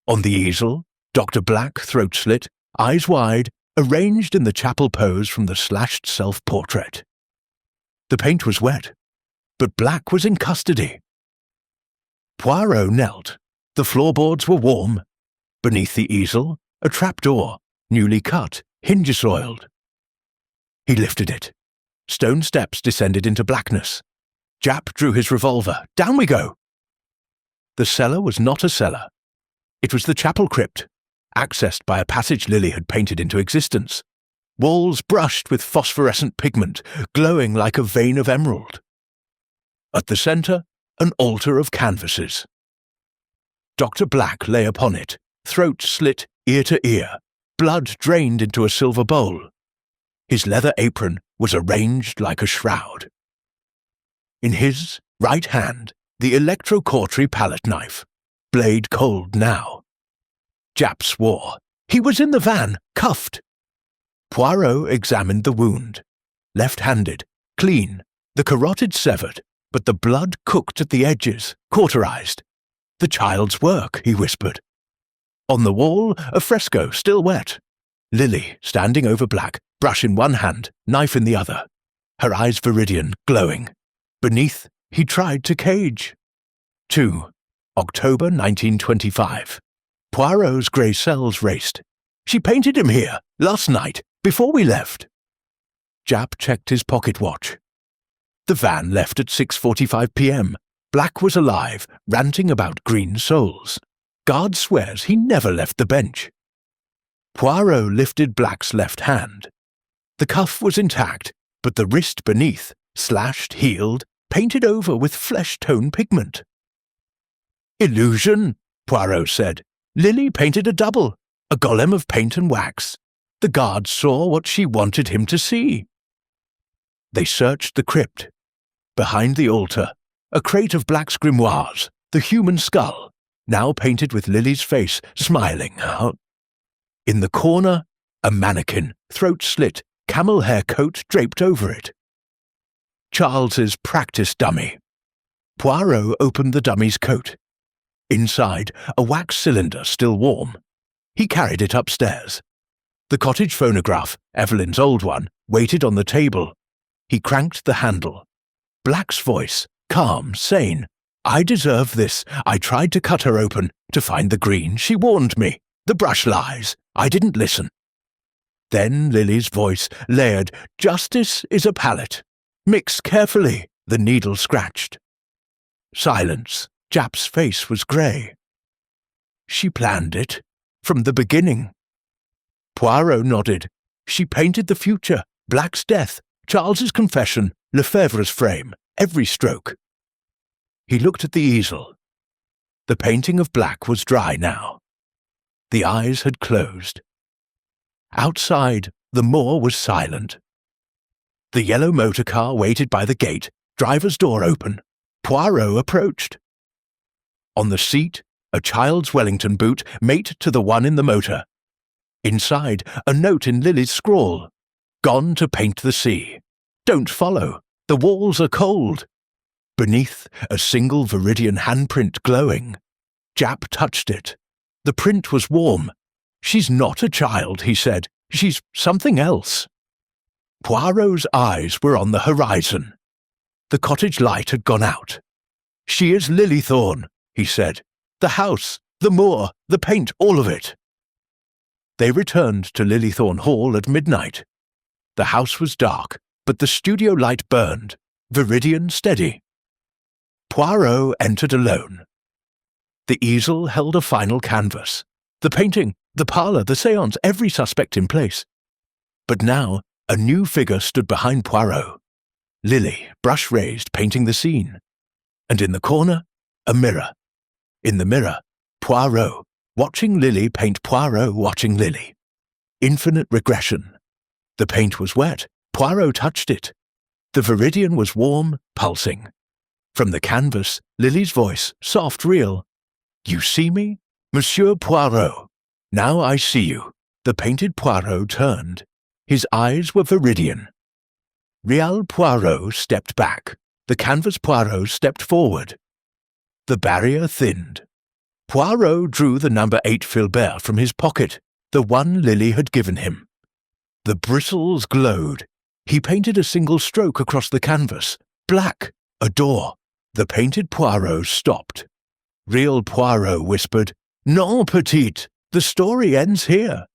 On the easel, Dr. Black, throat slit, eyes wide, arranged in the chapel pose from the slashed self-portrait. The paint was wet, but Black was in custody. Poirot knelt. The floorboards were warm. Beneath the easel, a trapdoor, newly cut, hinges oiled. He lifted it. Stone steps descended into blackness. Japp drew his revolver. Down we go! The cellar was not a cellar. It was the chapel crypt, accessed by a passage Lily had painted into existence. Walls brushed with phosphorescent pigment, glowing like a vein of emerald. At the centre, an altar of canvases. Dr. Black lay upon it, throat slit ear to ear, blood drained into a silver bowl. His leather apron was arranged like a shroud. In his right hand, the electrocautery palette knife, blade cold now. Japp swore. He was in the van, cuffed. Poirot examined the wound. Left-handed, clean, the carotid severed, but the blood cooked at the edges, cauterized. The child's work, he whispered. On the wall, a fresco, still wet. Lily, standing over Black, brush in one hand, knife in the other. Her eyes viridian, glowing. Beneath, he tried to cage. 2. October 1925. Poirot's grey cells raced. She painted him here, last night, before we left. Japp checked his pocket watch. The van left at 6:45 p.m. Black was alive, ranting about green souls. Guard swears he never left the bench. Poirot lifted Black's left hand. The cuff was intact, but the wrist beneath, slashed, healed, painted over with flesh-tone pigment. "Illusion," Poirot said. "Lily painted a double, a golem of paint and wax. The guard saw what she wanted him to see." They searched the crypt. Behind the altar, a crate of Black's grimoires, the human skull, now painted with Lily's face, smiling. In the corner, a mannequin, throat slit, camel hair coat draped over it. Charles's practice dummy. Poirot opened the dummy's coat. Inside, a wax cylinder still warm. He carried it upstairs. The cottage phonograph, Evelyn's old one, waited on the table. He cranked the handle. Black's voice, calm, sane. "I deserve this. I tried to cut her open, to find the green. She warned me. The brush lies. I didn't listen." Then Lily's voice, layered, "Justice is a palette. Mix carefully. The needle scratched. Silence. Jap's face was grey. She planned it, from the beginning. Poirot nodded. She painted the future, Black's death, Charles's confession, Lefebvre's frame, every stroke. He looked at the easel. The painting of Black was dry now. The eyes had closed. Outside, the moor was silent. The yellow motor car waited by the gate, driver's door open. Poirot approached. On the seat, a child's Wellington boot, mate to the one in the motor. Inside, a note in Lily's scrawl. Gone to paint the sea. Don't follow. The walls are cold. Beneath, a single viridian handprint glowing. Jap touched it. The print was warm. She's not a child, he said. She's something else. Poirot's eyes were on the horizon. The cottage light had gone out. She is Lilythorn, he said. The house, the moor, the paint, all of it. They returned to Lilythorn Hall at midnight. The house was dark, but the studio light burned, viridian steady. Poirot entered alone. The easel held a final canvas. The painting, the parlour, the séance, every suspect in place. But now, a new figure stood behind Poirot. Lily, brush raised, painting the scene. And in the corner, a mirror. In the mirror, Poirot, watching Lily paint Poirot watching Lily. Infinite regression. The paint was wet. Poirot touched it. The viridian was warm, pulsing. From the canvas, Lily's voice, soft, real. You see me? Monsieur Poirot. Now I see you. The painted Poirot turned. His eyes were viridian. Real Poirot stepped back. The canvas Poirot stepped forward. The barrier thinned. Poirot drew the number 8 filbert from his pocket, the one Lily had given him. The bristles glowed. He painted a single stroke across the canvas. Black, a door. The painted Poirot stopped. Real Poirot whispered, Non, petite, the story ends here.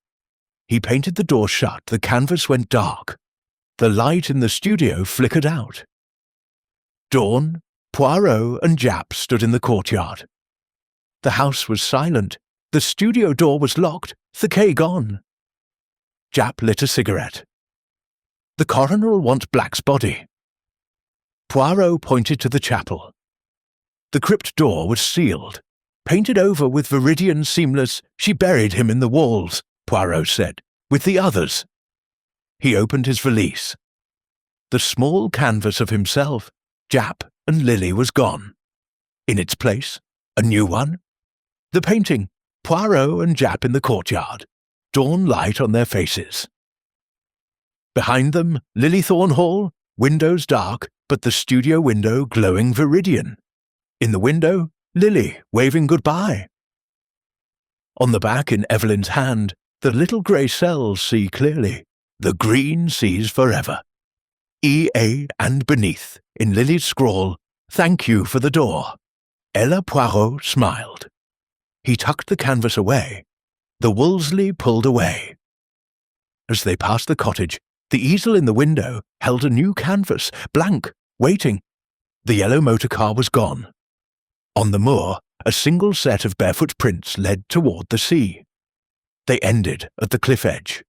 He painted the door shut. The canvas went dark. The light in the studio flickered out. Dawn, Poirot and Jap stood in the courtyard. The house was silent. The studio door was locked, the key gone. Jap lit a cigarette. The coroner'll want Black's body. Poirot pointed to the chapel. The crypt door was sealed. Painted over with viridian seamless, she buried him in the walls, Poirot said, with the others. He opened his valise. The small canvas of himself, Jap and Lily was gone. In its place, a new one. The painting, Poirot and Jap in the courtyard, dawn light on their faces. Behind them, Lilythorn Hall, windows dark, but the studio window glowing viridian. In the window, Lily waving goodbye. On the back in Evelyn's hand, the little grey cells see clearly. The green sees forever. E.A. and beneath, in Lily's scrawl, thank you for the door. Ella Poirot smiled. He tucked the canvas away. The Wolseley pulled away. As they passed the cottage, the easel in the window held a new canvas, blank, waiting. The yellow motor car was gone. On the moor, a single set of barefoot prints led toward the sea. They ended at the cliff edge.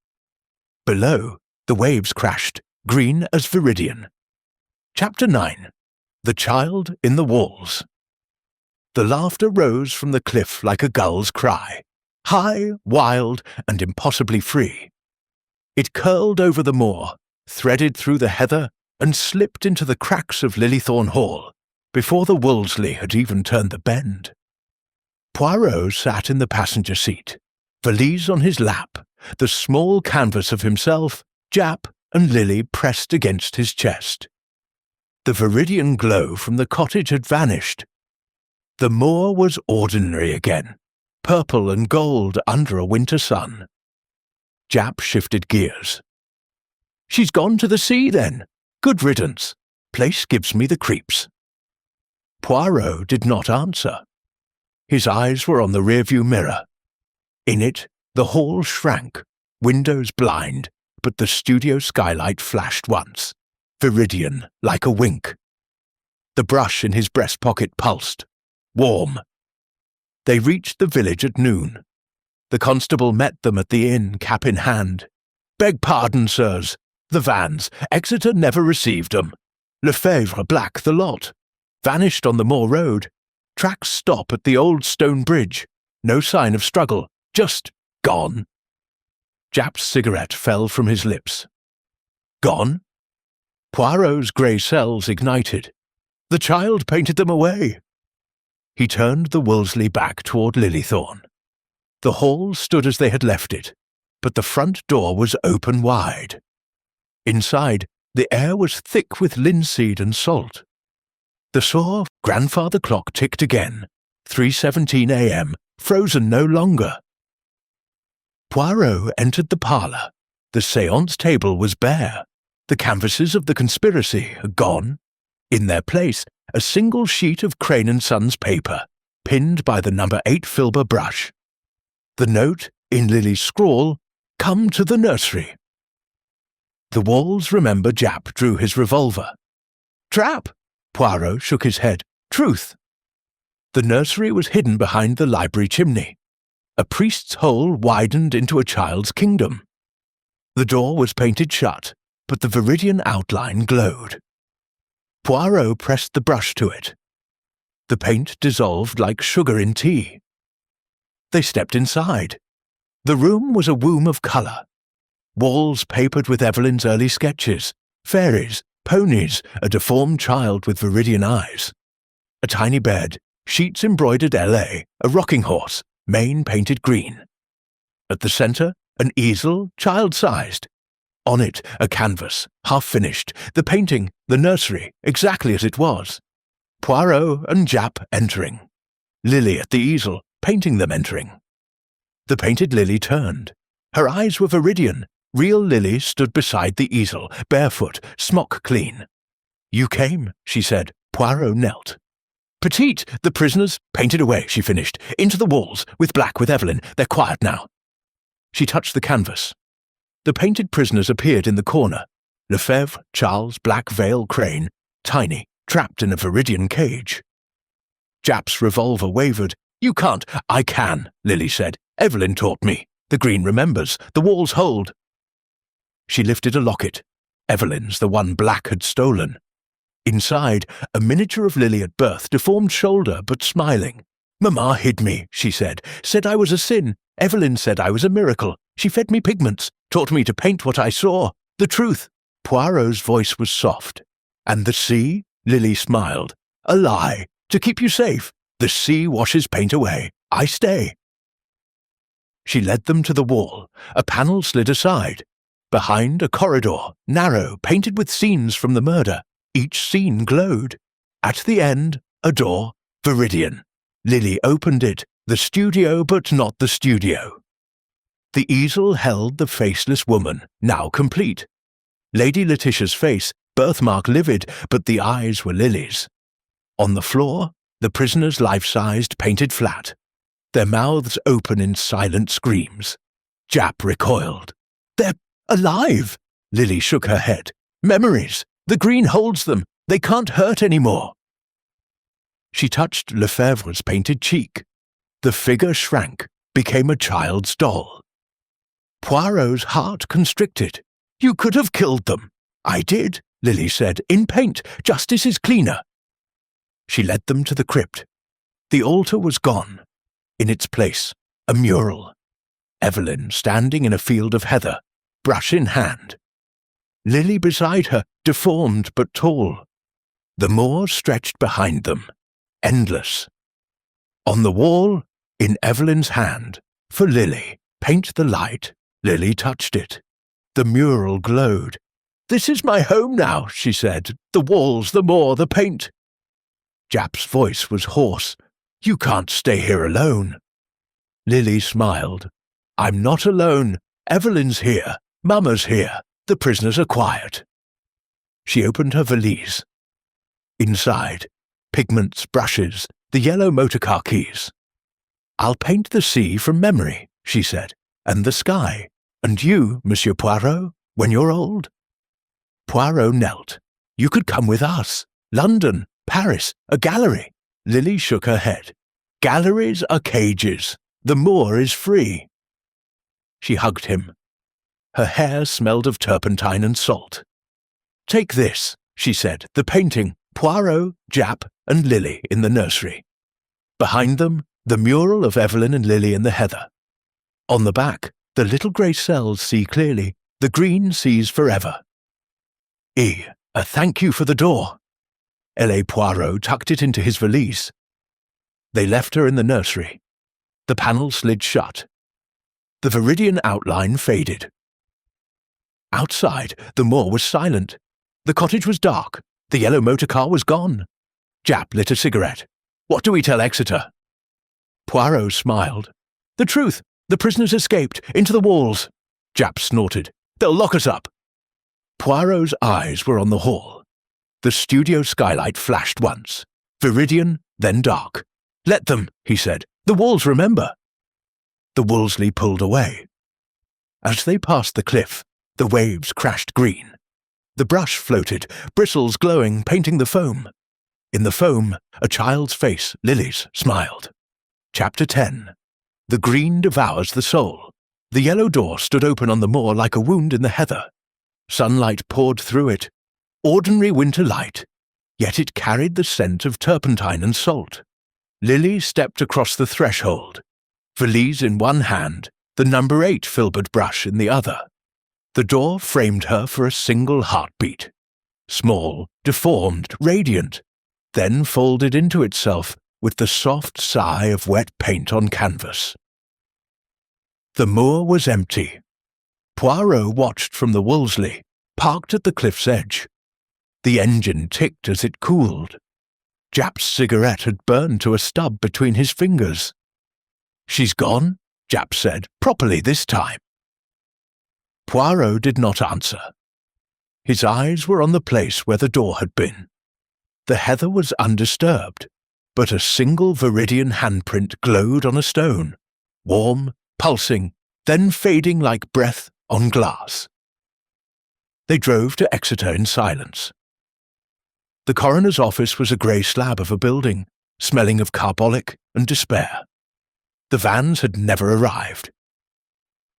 Below, the waves crashed, green as viridian. Chapter 9. The Child in the Walls. The laughter rose from the cliff like a gull's cry, high, wild, and impossibly free. It curled over the moor, threaded through the heather, and slipped into the cracks of Lilythorn Hall, before the Wolseley had even turned the bend. Poirot sat in the passenger seat, valise on his lap, the small canvas of himself, Jap, and Lily pressed against his chest. The viridian glow from the cottage had vanished. The moor was ordinary again, purple and gold under a winter sun. Jap shifted gears. She's gone to the sea, then. Good riddance. Place gives me the creeps. Poirot did not answer. His eyes were on the rearview mirror. In it, the hall shrank, windows blind, but the studio skylight flashed once, viridian like a wink. The brush in his breast pocket pulsed. Warm. They reached the village at noon. The constable met them at the inn, cap in hand. "Beg pardon, sirs. The vans. Exeter never received 'em. Lefebvre black the lot. Vanished on the moor road. Tracks stop at the old stone bridge. No sign of struggle. Just gone." Japp's cigarette fell from his lips. Gone? Poirot's grey cells ignited. The child painted them away. He turned the Wolseley back toward Lilythorn. The hall stood as they had left it, but the front door was open wide. Inside, the air was thick with linseed and salt. The sour grandfather clock ticked again, 3:17 a.m., frozen no longer. Poirot entered the parlour. The séance table was bare. The canvases of the conspiracy are gone. In their place, a single sheet of Crane & Sons paper, pinned by the number 8 Filbert brush. The note, in Lily's scrawl, "Come to the nursery." The walls remember Japp drew his revolver. "Trap!" Poirot shook his head. "Truth!" The nursery was hidden behind the library chimney. A priest's hole widened into a child's kingdom. The door was painted shut, but the viridian outline glowed. Poirot pressed the brush to it. The paint dissolved like sugar in tea. They stepped inside. The room was a womb of colour. Walls papered with Evelyn's early sketches, fairies, ponies, a deformed child with viridian eyes. A tiny bed, sheets embroidered LA, a rocking horse, mane painted green. At the centre, an easel, child-sized. On it, a canvas, half-finished, the painting, the nursery, exactly as it was. Poirot and Japp entering. Lily at the easel, painting them entering. The painted Lily turned. Her eyes were viridian. Real Lily stood beside the easel, barefoot, smock clean. "You came," she said. Poirot knelt. "Petite, the prisoners, painted away," she finished. "Into the walls, with black with Evelyn. They're quiet now." She touched the canvas. The painted prisoners appeared in the corner. Lefebvre, Charles, Black Veil, Crane, tiny, trapped in a viridian cage. Japp's revolver wavered. "You can't." "I can," Lily said. "Evelyn taught me. The green remembers. The walls hold." She lifted a locket. Evelyn's, the one Black had stolen. Inside, a miniature of Lily at birth, deformed shoulder, but smiling. "Mamma hid me," she said I was a sin. Evelyn said I was a miracle. She fed me pigments, taught me to paint what I saw. The truth." Poirot's voice was soft. "And the sea?" Lily smiled. "A lie. To keep you safe. The sea washes paint away. I stay." She led them to the wall. A panel slid aside. Behind, a corridor, narrow, painted with scenes from the murder. Each scene glowed. At the end, a door, viridian. Lily opened it. The studio, but not the studio. The easel held the faceless woman, now complete. Lady Letitia's face, birthmark livid, but the eyes were Lily's. On the floor, the prisoners life-sized, painted flat. Their mouths open in silent screams. Japp recoiled. "They're alive!" Lily shook her head. "Memories! The green holds them! They can't hurt anymore!" She touched Lefebvre's painted cheek. The figure shrank, became a child's doll. Poirot's heart constricted. "You could have killed them." "I did," Lily said, "in paint. Justice is cleaner." She led them to the crypt. The altar was gone. In its place, a mural. Evelyn standing in a field of heather, brush in hand. Lily beside her, deformed but tall. The moor stretched behind them, endless. On the wall, in Evelyn's hand, for Lily, paint the light. Lily touched it. The mural glowed. "This is my home now," she said. "The walls, the moor, the paint." Japp's voice was hoarse. "You can't stay here alone." Lily smiled. "I'm not alone. Evelyn's here. Mamma's here. The prisoners are quiet." She opened her valise. Inside, pigments, brushes, the yellow motorcar keys. "I'll paint the sea from memory," she said, "and the sky. And you, Monsieur Poirot, when you're old?" Poirot knelt. "You could come with us. London. Paris, a gallery. Lily shook her head. Galleries are cages. The moor is free. She hugged him. Her hair smelled of turpentine and salt. Take this, she said, the painting, Poirot, Jap, and Lily in the nursery. Behind them, the mural of Evelyn and Lily in the heather. On the back, the little grey cells see clearly, the green sees forever. A thank you for the door. L.A. Poirot tucked it into his valise. They left her in the nursery. The panel slid shut. The viridian outline faded. Outside, the moor was silent. The cottage was dark. The yellow motor car was gone. Jap lit a cigarette. What do we tell Exeter? Poirot smiled. The truth. The prisoners escaped. Into the walls. Jap snorted. They'll lock us up. Poirot's eyes were on the hall. The studio skylight flashed once. Viridian, then dark. Let them, he said. The walls remember. The Wolseley pulled away. As they passed the cliff, the waves crashed green. The brush floated, bristles glowing, painting the foam. In the foam, a child's face, Lily's, smiled. Chapter 10. The green devours the soul. The yellow door stood open on the moor like a wound in the heather. Sunlight poured through it. Ordinary winter light, yet it carried the scent of turpentine and salt. Lily stepped across the threshold. Valise in one hand, the number 8 filbert brush in the other. The door framed her for a single heartbeat. Small, deformed, radiant, then folded into itself with the soft sigh of wet paint on canvas. The moor was empty. Poirot watched from the Wolseley, parked at the cliff's edge. The engine ticked as it cooled. Jap's cigarette had burned to a stub between his fingers. She's gone, Jap said, properly this time. Poirot did not answer. His eyes were on the place where the door had been. The heather was undisturbed, but a single viridian handprint glowed on a stone, warm, pulsing, then fading like breath on glass. They drove to Exeter in silence. The coroner's office was a grey slab of a building, smelling of carbolic and despair. The vans had never arrived.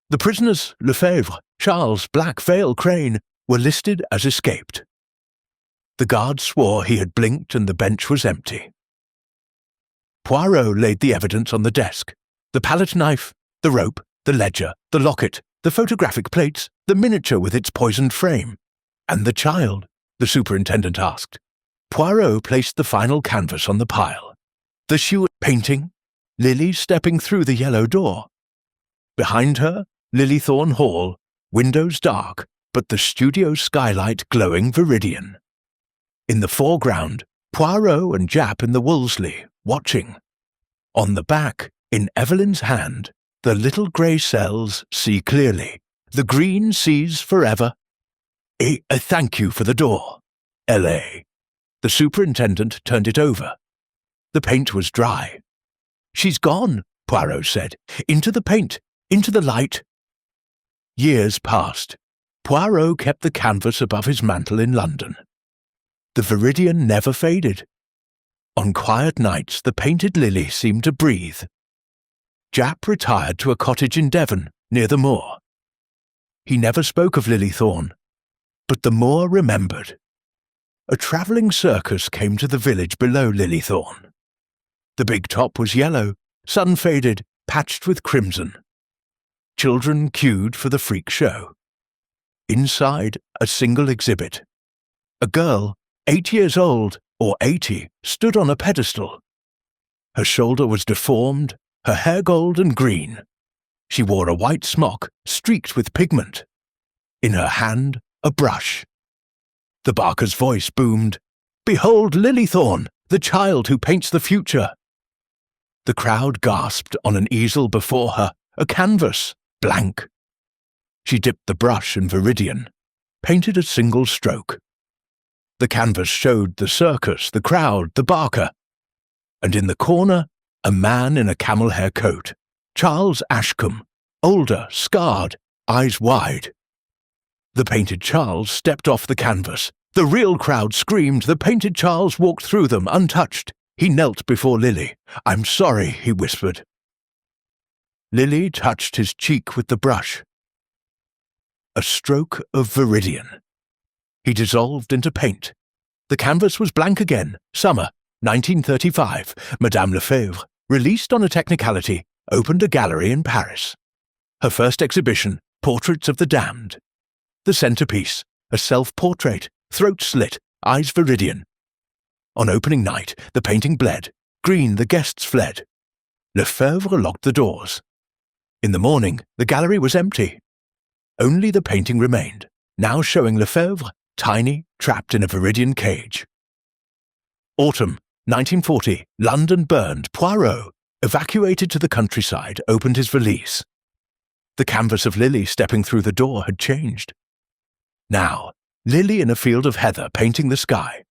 The prisoners, Lefebvre, Charles, Black, Vale, Crane, were listed as escaped. The guard swore he had blinked and the bench was empty. Poirot laid the evidence on the desk, the palette knife, the rope, the ledger, the locket, the photographic plates, the miniature with its poisoned frame. And the child? The superintendent asked. Poirot placed the final canvas on the pile. The shoe painting, Lily stepping through the yellow door. Behind her, Lilythorn Hall, windows dark, but the studio skylight glowing viridian. In the foreground, Poirot and Jap in the Wolseley, watching. On the back, in Evelyn's hand, the little grey cells see clearly. The green sees forever. A thank you for the door. L.A. The superintendent turned it over. The paint was dry. She's gone, Poirot said. Into the paint, into the light. Years passed. Poirot kept the canvas above his mantel in London. The viridian never faded. On quiet nights, the painted lily seemed to breathe. Jap retired to a cottage in Devon, near the moor. He never spoke of Lilythorn, but the moor remembered. A travelling circus came to the village below Lilythorn. The big top was yellow, sun-faded, patched with crimson. Children queued for the freak show. Inside, a single exhibit. A girl, 8 years old, or 80, stood on a pedestal. Her shoulder was deformed, her hair gold and green. She wore a white smock, streaked with pigment. In her hand, a brush. The barker's voice boomed, "Behold Lilythorn, the child who paints the future." The crowd gasped on an easel before her, a canvas, blank. She dipped the brush in viridian, painted a single stroke. The canvas showed the circus, the crowd, the barker. And in the corner, a man in a camel hair coat, Charles Ashcombe, older, scarred, eyes wide. The painted Charles stepped off the canvas, The real crowd screamed. The painted Charles walked through them, untouched. He knelt before Lily. "I'm sorry," he whispered. Lily touched his cheek with the brush. A stroke of viridian. He dissolved into paint. The canvas was blank again. Summer, 1935. Madame Lefebvre, released on a technicality, opened a gallery in Paris. Her first exhibition, Portraits of the Damned. The centerpiece, a self-portrait, throat slit, eyes viridian. On opening night, the painting bled. Green, the guests fled. Lefebvre locked the doors. In the morning, the gallery was empty. Only the painting remained, now showing Lefebvre, tiny, trapped in a viridian cage. Autumn, 1940, London burned. Poirot, evacuated to the countryside, opened his valise. The canvas of Lily stepping through the door had changed. Now, Lily in a field of heather painting the sky.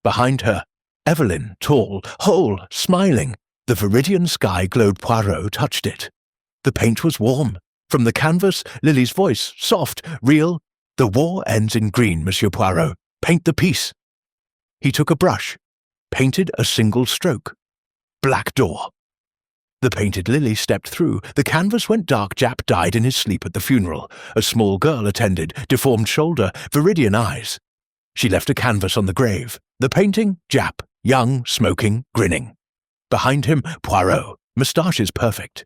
Behind her, Evelyn, tall, whole, smiling. The viridian sky glowed. Poirot touched it. The paint was warm. From the canvas, Lily's voice, soft, real. "The war ends in green, Monsieur Poirot. Paint the piece." He took a brush, painted a single stroke. Black door. The painted Lily stepped through. The canvas went dark. Jap died in his sleep at the funeral. A small girl attended, deformed shoulder, viridian eyes. She left a canvas on the grave. The painting, Jap, young, smoking, grinning. Behind him, Poirot, moustaches perfect.